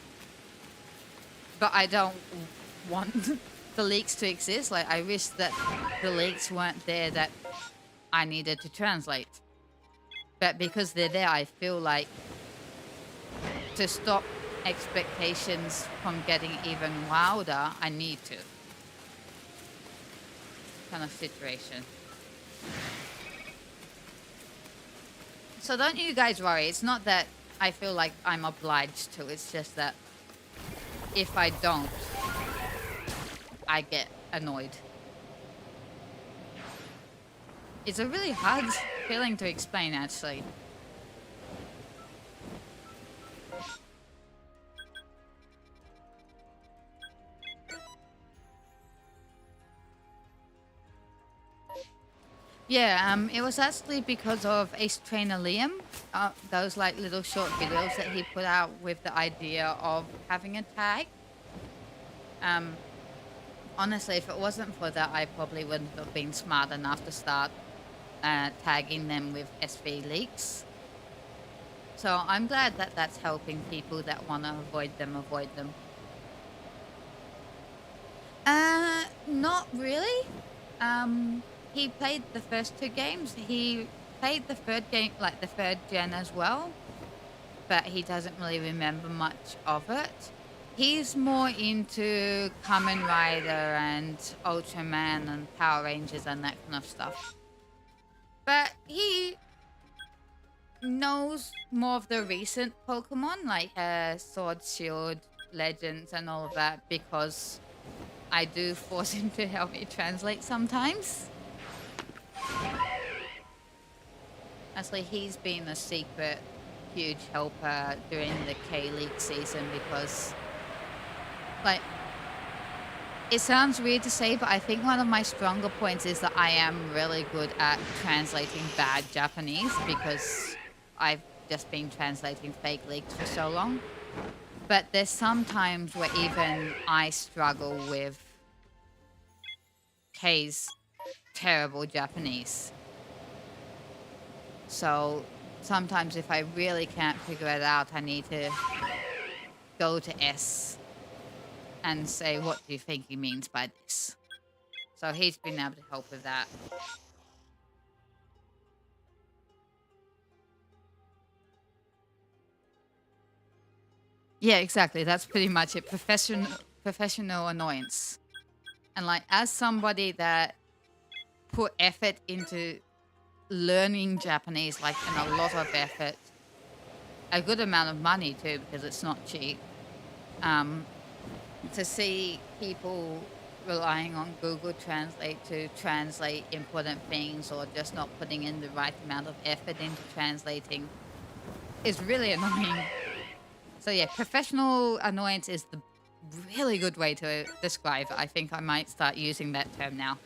Speaker 1: but I don't want the leaks to exist. Like, I wish that the leaks weren't there that I needed to translate. But because they're there, I feel like to stop expectations from getting even wilder, I need to. Kind of situation. So don't you guys worry. It's not that I feel like I'm obliged to. It's just that if I don't, I get annoyed. It's a really hard feeling to explain, actually. Yeah, it was actually because of Ace Trainer Liam. Those like little short videos that he put out with the idea of having a tag. Honestly, if it wasn't for that, I probably wouldn't have been smart enough to start tagging them with SV leaks. So I'm glad that that's helping people that want to avoid them. Not really. He played the first two games. He played the third game, like the third gen as well, but he doesn't really remember much of it. He's more into Kamen Rider and Ultraman and Power Rangers and that kind of stuff. But he knows more of the recent Pokemon, like Sword, Shield, Legends, and all of that, because I do force him to help me translate sometimes. Actually, he's been a secret huge helper during the K-League season because, like, it sounds weird to say, but I think one of my stronger points is that I am really good at translating bad Japanese because I've just been translating fake leaks for so long. But there's some times where even I struggle with K's terrible Japanese. So sometimes if I really can't figure it out, I need to go to S and say, what do you think he means by this? So he's been able to help with that. Yeah, exactly. That's pretty much it. Professional annoyance. And like, as somebody that put effort into learning Japanese, like, and a lot of effort, a good amount of money too, because it's not cheap, to see people relying on Google Translate to translate important things or just not putting in the right amount of effort into translating is really annoying. So yeah, professional annoyance is the really good way to describe it. I think I might start using that term now.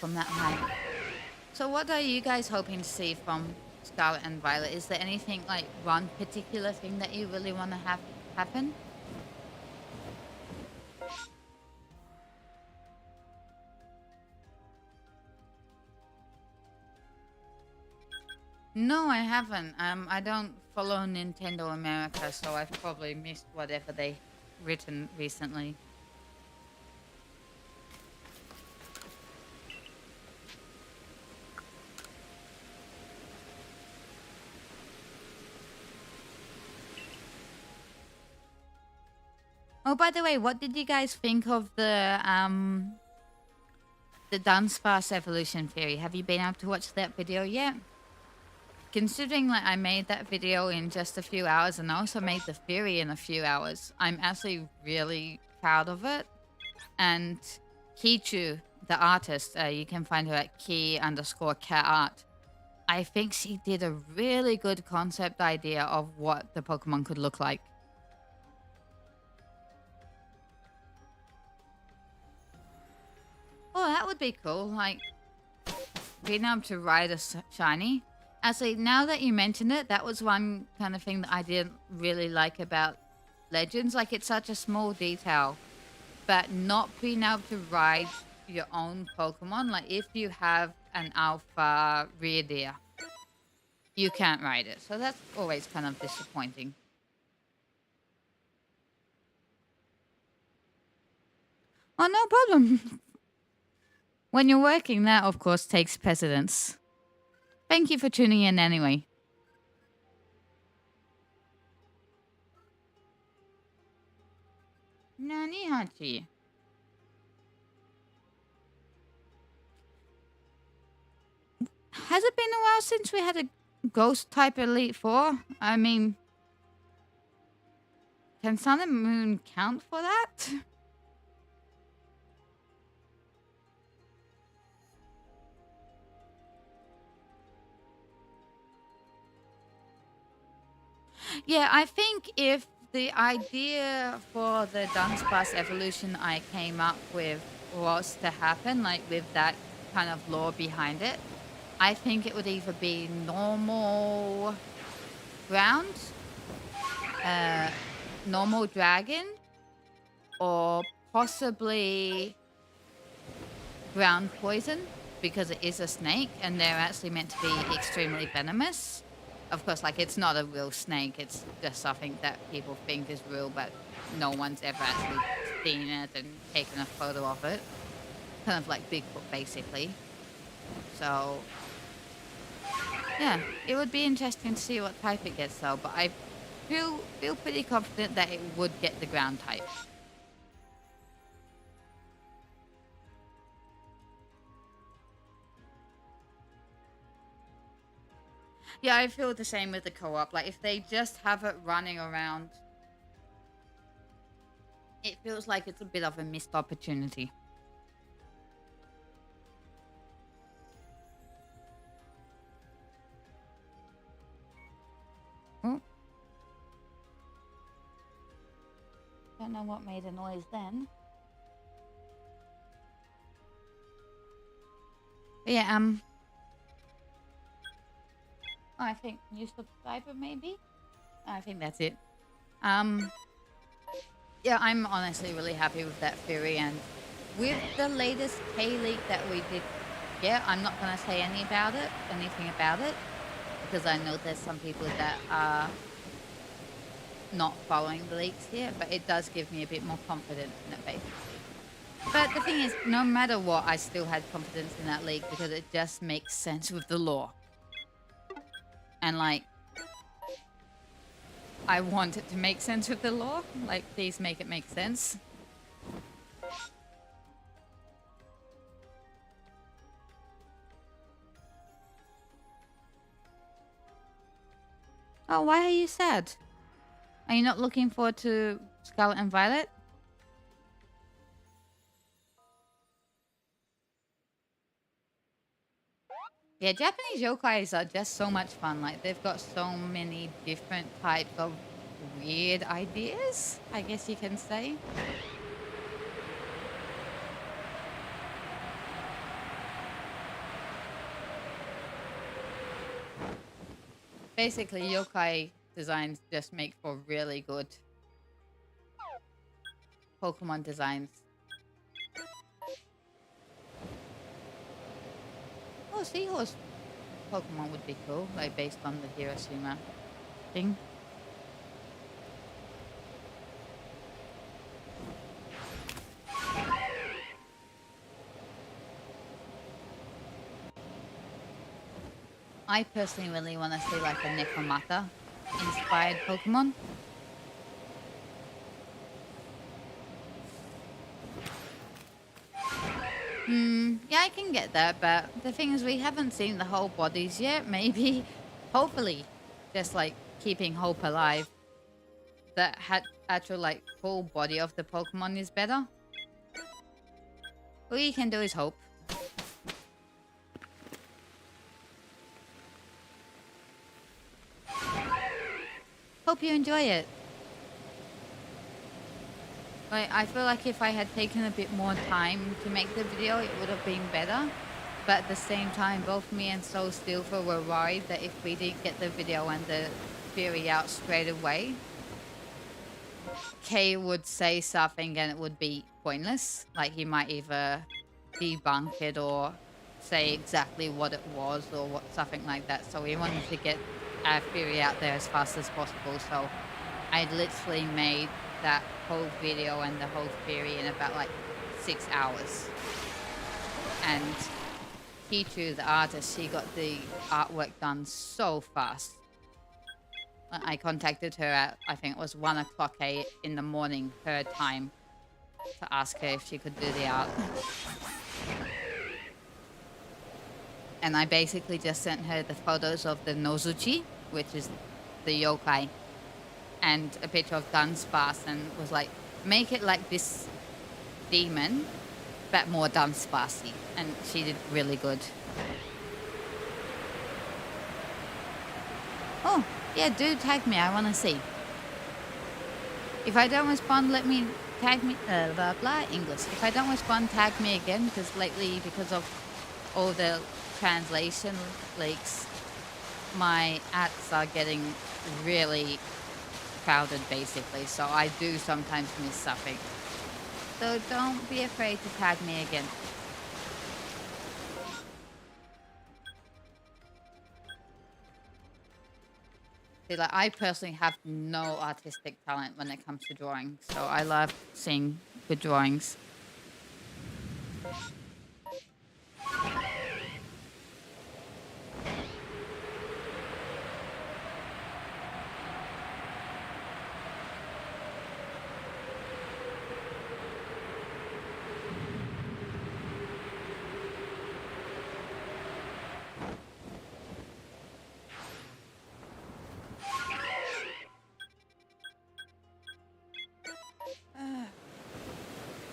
Speaker 1: From that height. So what are you guys hoping to see from Scarlet and Violet? Is there anything, like, one particular thing that you really want to have happen? No, I haven't. I don't follow Nintendo America, so I've probably missed whatever they've written recently. Oh, by the way, what did you guys think of the Dunsparce evolution theory? Have you been able to watch that video yet? considering like I made that video in just a few hours and I also made the theory in a few hours, I'm actually really proud of it. And Kichu, the artist, you can find her at key_cat_art. I think she did a really good concept idea of what the Pokemon could look like. Oh, that would be cool. Like, being able to ride a shiny. Actually, now that you mention it, that was one kind of thing that I didn't really like about Legends. Like, it's such a small detail. But not being able to ride your own Pokemon. Like, if you have an alpha rear deer, you can't ride it. So that's always kind of disappointing. Oh, no problem. When you're working, that, of course, takes precedence. Thank you for tuning in anyway. Nani Hachi? Has it been a while since we had a Ghost type Elite Four? I mean, can Sun and Moon count for that? Yeah, I think if the idea for the Dunsparce evolution I came up with was to happen, like with that kind of lore behind it, I think it would either be normal ground, normal dragon, or possibly ground poison, because it is a snake and they're actually meant to be extremely venomous. Of course, like, it's not a real snake, it's just something that people think is real, but no one's ever actually seen it and taken a photo of it. Kind of like Bigfoot, basically. So, yeah, it would be interesting to see what type it gets, though, but I feel pretty confident that it would get the ground type. Yeah, I feel the same with the co-op. Like, if they just have it running around, it feels like it's a bit of a missed opportunity. Oh. Don't know what made a noise then. But yeah, I think new subscriber maybe? I think that's it. Yeah, I'm honestly really happy with that theory, and with the latest K-Leak that we did get, I'm not going to say anything about it, because I know there's some people that are not following the leaks here, but it does give me a bit more confidence in it, basically. But the thing is, no matter what, I still had confidence in that leak because it just makes sense with the lore. And, like, I want it to make sense with the lore. Like, please make it make sense. Oh, why are you sad? Are you not looking forward to Scarlet and Violet? Yeah, Japanese yokais are just so much fun. Like, they've got so many different types of weird ideas, I guess you can say. Basically, yokai designs just make for really good Pokemon designs. Oh, Seahorse Pokemon would be cool, like based on the Hiroshima thing. I personally really want to see like a Nekomata inspired Pokemon. Yeah, I can get that, but the thing is we haven't seen the whole bodies yet. Maybe hopefully just like keeping hope alive. The actual like full body of the Pokemon is better. All you can do is hope. Hope you enjoy it. Like, I feel like if I had taken a bit more time to make the video, it would have been better. But at the same time, both me and Soul Silver were worried that if we didn't get the video and the theory out straight away, Kay would say something and it would be pointless. Like, he might either debunk it or say exactly what it was or what something like that. So we wanted to get our theory out there as fast as possible. So I literally made that whole video and the whole theory in about like 6 hours. And Kichu, the artist, she got the artwork done so fast. I contacted her at, I think it was 1 o'clock in the morning, her time, to ask her if she could do the art. And I basically just sent her the photos of the Nozuchi, which is the yokai, and a picture of Dunsparce, and was like, make it like this demon, but more Dunsparce-y. And she did really good. Oh, yeah, do tag me. I want to see. If I don't respond, let me tag me. Blah, blah, English. If I don't respond, tag me again, because lately, because of all the translation leaks, my ads are getting really crowded, basically. So I do sometimes miss something. So don't be afraid to tag me again. See, like, I personally have no artistic talent when it comes to drawing, so I love seeing good drawings.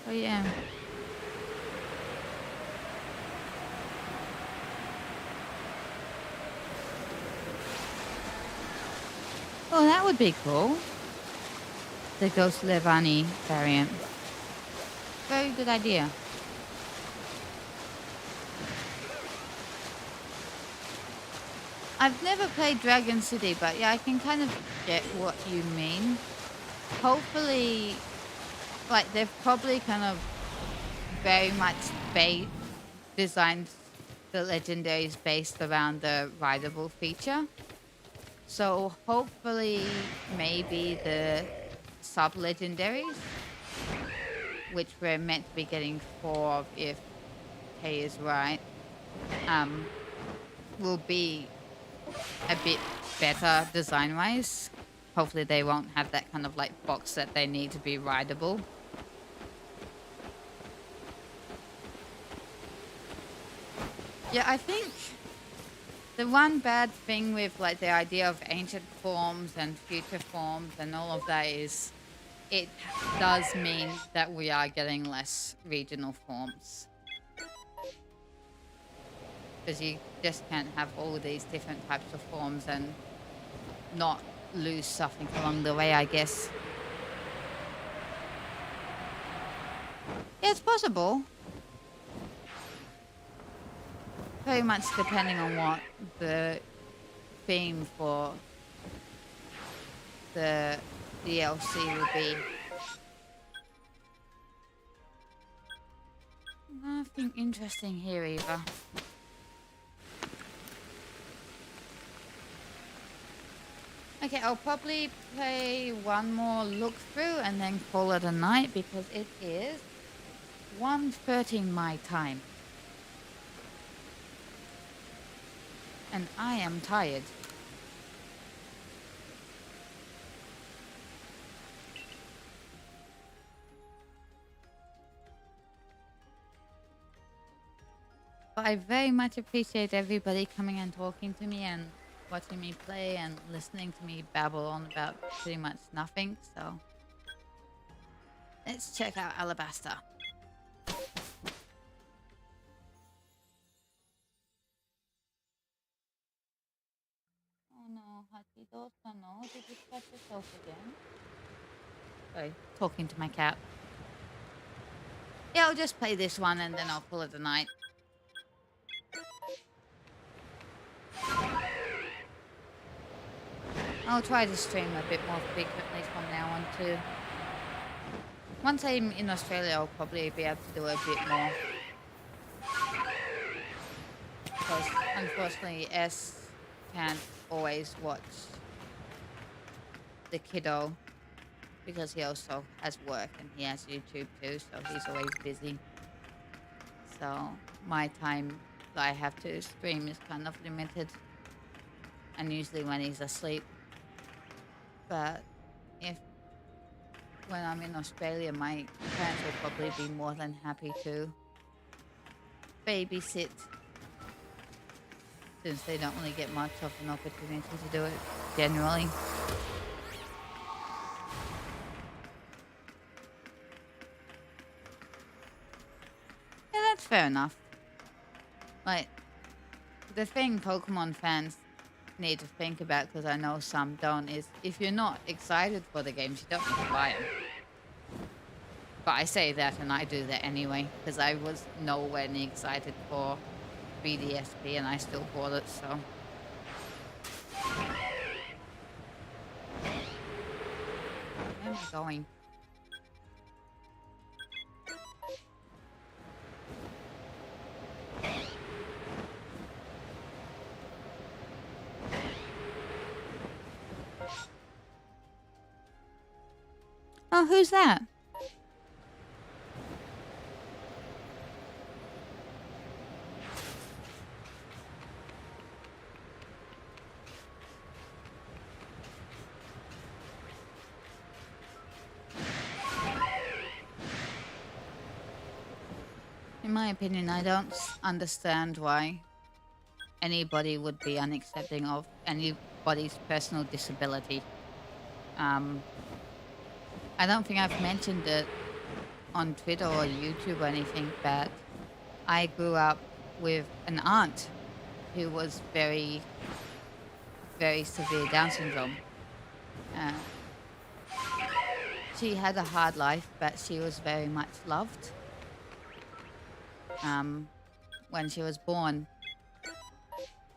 Speaker 1: Oh yeah. Oh, that would be cool. The Ghost Levani variant. Very good idea. I've never played Dragon City, but yeah, I can kind of get what you mean. Hopefully, like, they've probably kind of very much designed the legendaries based around the rideable feature. So hopefully, maybe the sub-legendaries, which we're meant to be getting 4 of if Kay is right, will be a bit better design-wise. Hopefully they won't have that kind of like box that they need to be rideable. Yeah, I think the one bad thing with like the idea of ancient forms and future forms and all of that is it does mean that we are getting less regional forms. Because you just can't have all these different types of forms and not lose something along the way, I guess. Yeah, it's possible. Very much depending on what the theme for the DLC will be. Nothing interesting here either. Okay, I'll probably play one more look through and then call it a night because it is 1:13 my time. And I am tired. But I very much appreciate everybody coming and talking to me and watching me play and listening to me babble on about pretty much nothing, so let's check out Alabaster. Oh no, Hachi, no. Did you scratch yourself again? Sorry, talking to my cat. Yeah, I'll just play this one and then I'll call it a night. I'll try to stream a bit more frequently from now on too. Once I'm in Australia, I'll probably be able to do a bit more. Because unfortunately, S can't always watch the kiddo because he also has work and he has YouTube too, so he's always busy. So my time that I have to stream is kind of limited, and usually when he's asleep. But when I'm in Australia, my parents will probably be more than happy to babysit, since they don't really get much of an opportunity to do it generally. Yeah, that's fair enough. Like, the thing Pokemon fans need to think about, because I know some don't, is if you're not excited for the games, you don't need to buy them. But I say that and I do that anyway, because I was nowhere near excited for 3DSP and I still bought it, so. Where am I going? Oh, who's that? In my opinion, I don't understand why anybody would be unaccepting of anybody's personal disability. I don't think I've mentioned it on Twitter or YouTube or anything, but I grew up with an aunt who was very, very severe Down syndrome. She had a hard life, but she was very much loved. When she was born,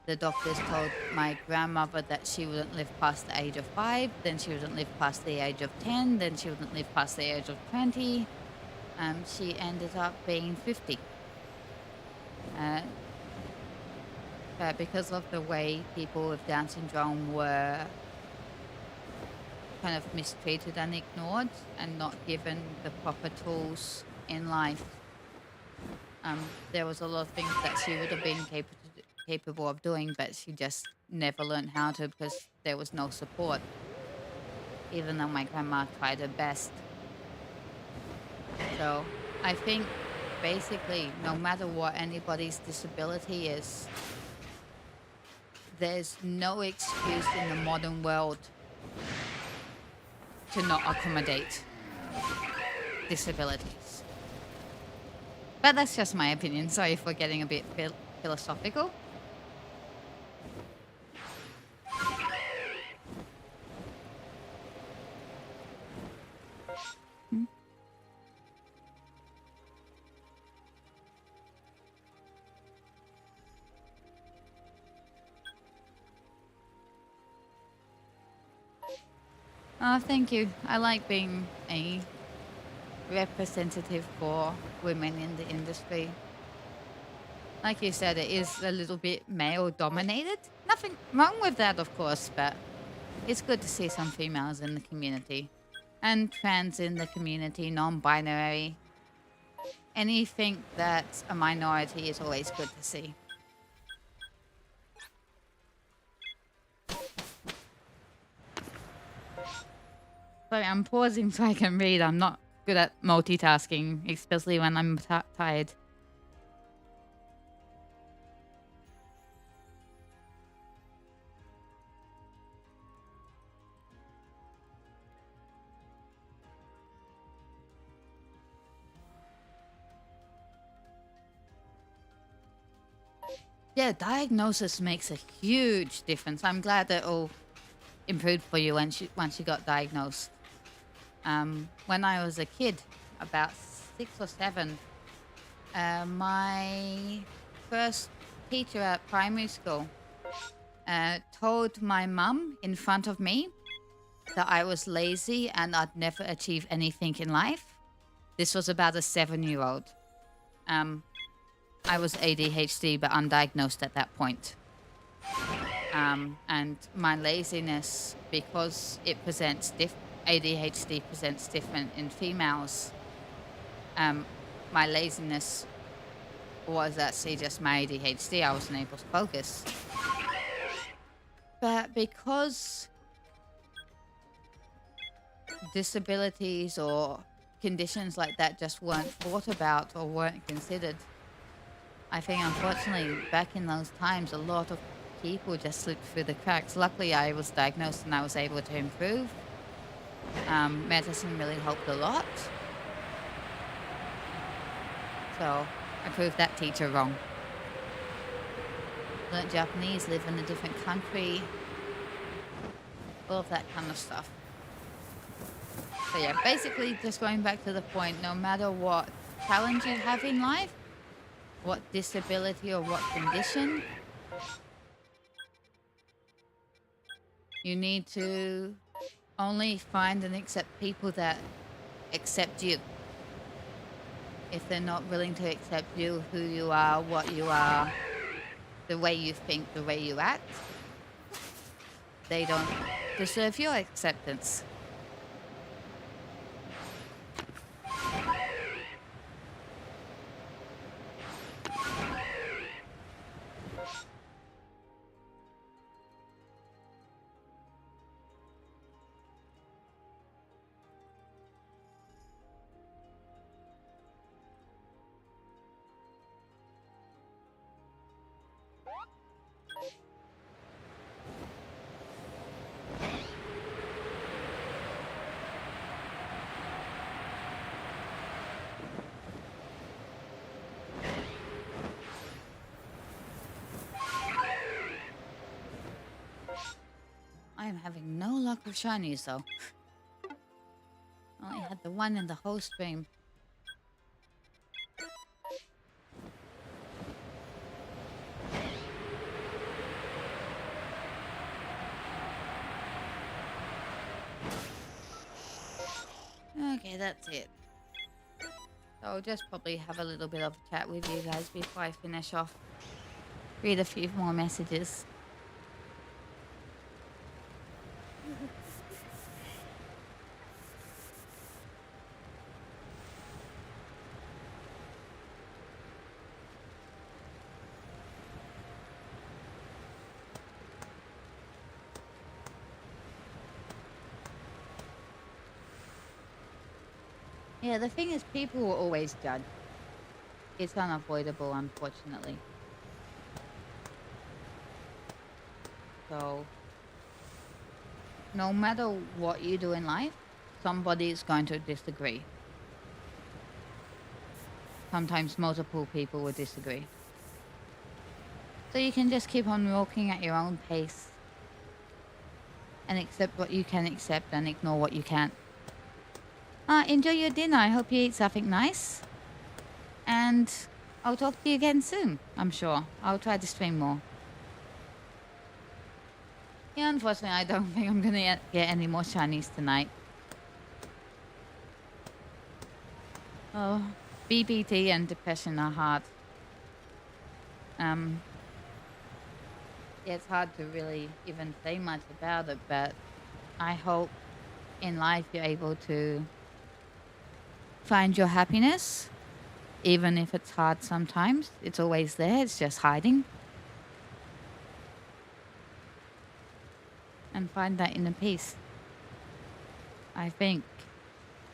Speaker 1: the doctors told my grandmother that she wouldn't live past the age of 5, then she wouldn't live past the age of 10, then she wouldn't live past the age of 20. She ended up being 50. But because of the way people with Down syndrome were kind of mistreated and ignored and not given the proper tools in life, there was a lot of things that she would have been capable of doing, but she just never learned how to because there was no support, even though my grandma tried her best. So I think basically no matter what anybody's disability is, there's no excuse in the modern world to not accommodate disabilities. But that's just my opinion. Sorry for getting a bit philosophical. Oh, thank you. I like being a representative for women in the industry. Like you said, it is a little bit male dominated. Nothing wrong with that, of course, but it's good to see some females in the community. And trans in the community, non-binary. Anything that's a minority is always good to see. Sorry, I'm pausing so I can read. I'm not good at multitasking, especially when I'm tired. Yeah, diagnosis makes a huge difference. I'm glad that all improved for you once you got diagnosed. When I was a kid, about 6 or 7, my first teacher at primary school told my mum in front of me that I was lazy and I'd never achieve anything in life. This was about a 7-year-old. I was ADHD, but undiagnosed at that point. And my laziness, because it presents ADHD presents different in females. My laziness was actually just my ADHD. I wasn't able to focus. But because disabilities or conditions like that just weren't thought about or weren't considered, I think unfortunately back in those times a lot of people just slipped through the cracks. Luckily I was diagnosed and I was able to improve. Medicine really helped a lot. So I proved that teacher wrong. Learned Japanese, live in a different country, all of that kind of stuff. So yeah, basically just going back to the point, no matter what challenge you have in life, what disability or what condition, you need to only find and accept people that accept you. If they're not willing to accept you, who you are, what you are, the way you think, the way you act, they don't deserve your acceptance. I am having no luck with shinies though. I only had the one in the whole stream. Okay, that's it. So I'll just probably have a little bit of a chat with you guys before I finish off. Read a few more messages. Yeah, the thing is, people will always judge. It's unavoidable, unfortunately. So, no matter what you do in life, somebody is going to disagree. Sometimes multiple people will disagree. So you can just keep on walking at your own pace and accept what you can accept and ignore what you can't. Enjoy your dinner. I hope you eat something nice. And I'll talk to you again soon, I'm sure. I'll try to stream more. Yeah, unfortunately, I don't think I'm going to get any more shinies tonight. Oh, BBT and depression are hard. Yeah, it's hard to really even say much about it, but I hope in life you're able to find your happiness, even if it's hard sometimes. It's always there, it's just hiding. And find that inner peace. I think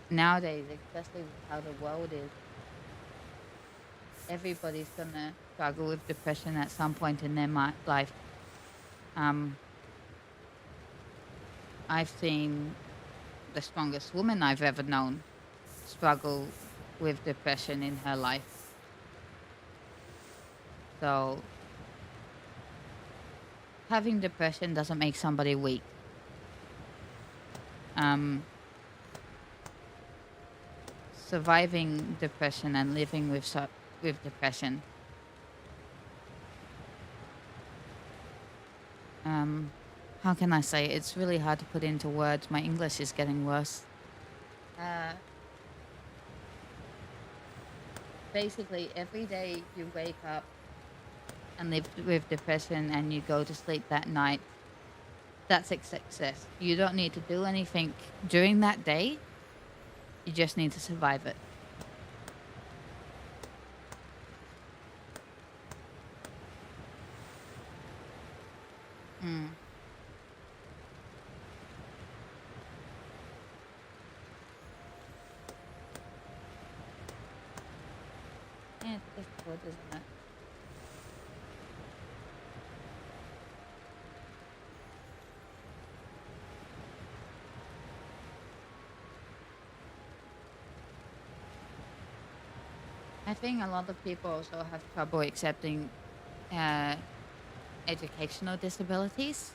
Speaker 1: nowadays, especially with how the world is, everybody's gonna struggle with depression at some point in their life. I've seen the strongest woman I've ever known struggle with depression in her life. So having depression doesn't make somebody weak. Surviving depression and living with depression. How can I say it? It's really hard to put into words. My English is getting worse. Basically, every day you wake up and live with depression and you go to sleep that night, that's a success. You don't need to do anything during that day. You just need to survive it. Yeah, it's difficult, isn't it? I think a lot of people also have trouble accepting educational disabilities.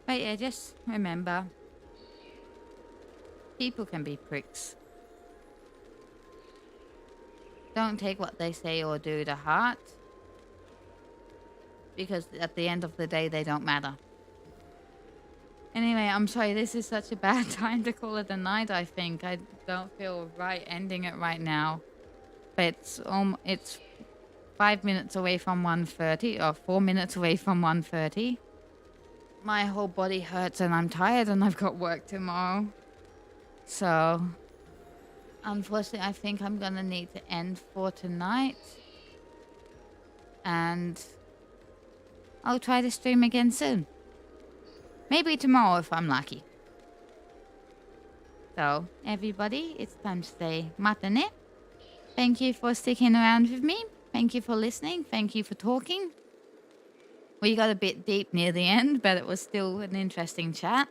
Speaker 1: But yeah, just remember, people can be pricks. Don't take what they say or do to heart, because at the end of the day, they don't matter. Anyway, I'm sorry, this is such a bad time to call it a night, I think. I don't feel right ending it right now. But it's 5 minutes away from 1:30, or 4 minutes away from 1:30. My whole body hurts and I'm tired and I've got work tomorrow. So, unfortunately, I think I'm gonna need to end for tonight. And I'll try to stream again soon. Maybe tomorrow if I'm lucky. So, everybody, it's time to say matane. Thank you for sticking around with me. Thank you for listening. Thank you for talking. We got a bit deep near the end, but it was still an interesting chat.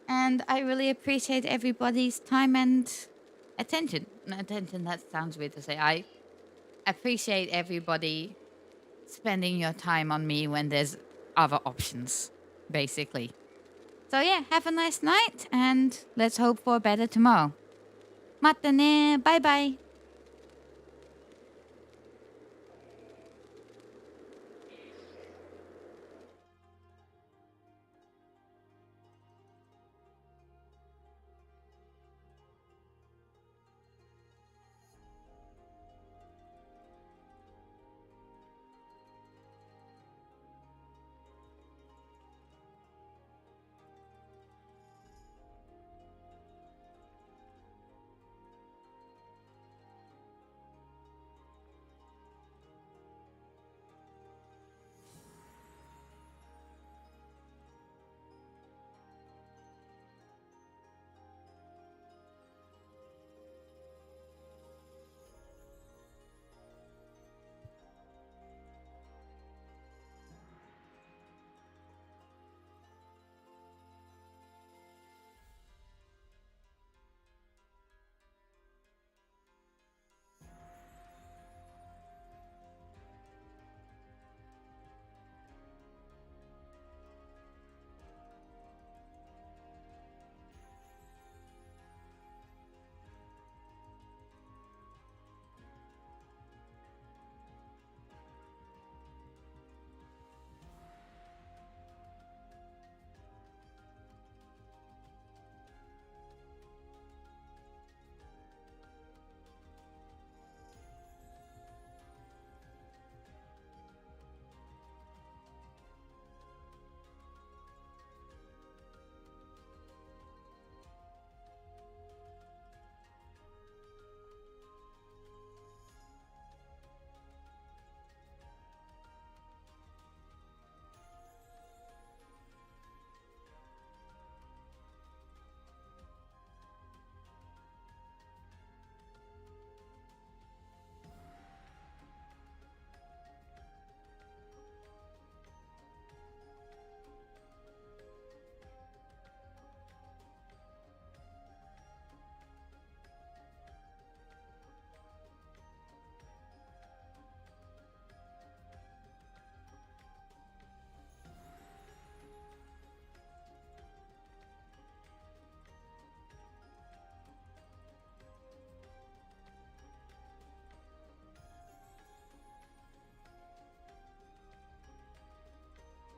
Speaker 1: And I really appreciate everybody's time and attention. Attention, that sounds weird to say. I appreciate everybody spending your time on me when there's other options, basically. So yeah, have a nice night and let's hope for a better tomorrow. Mata ne, bye bye.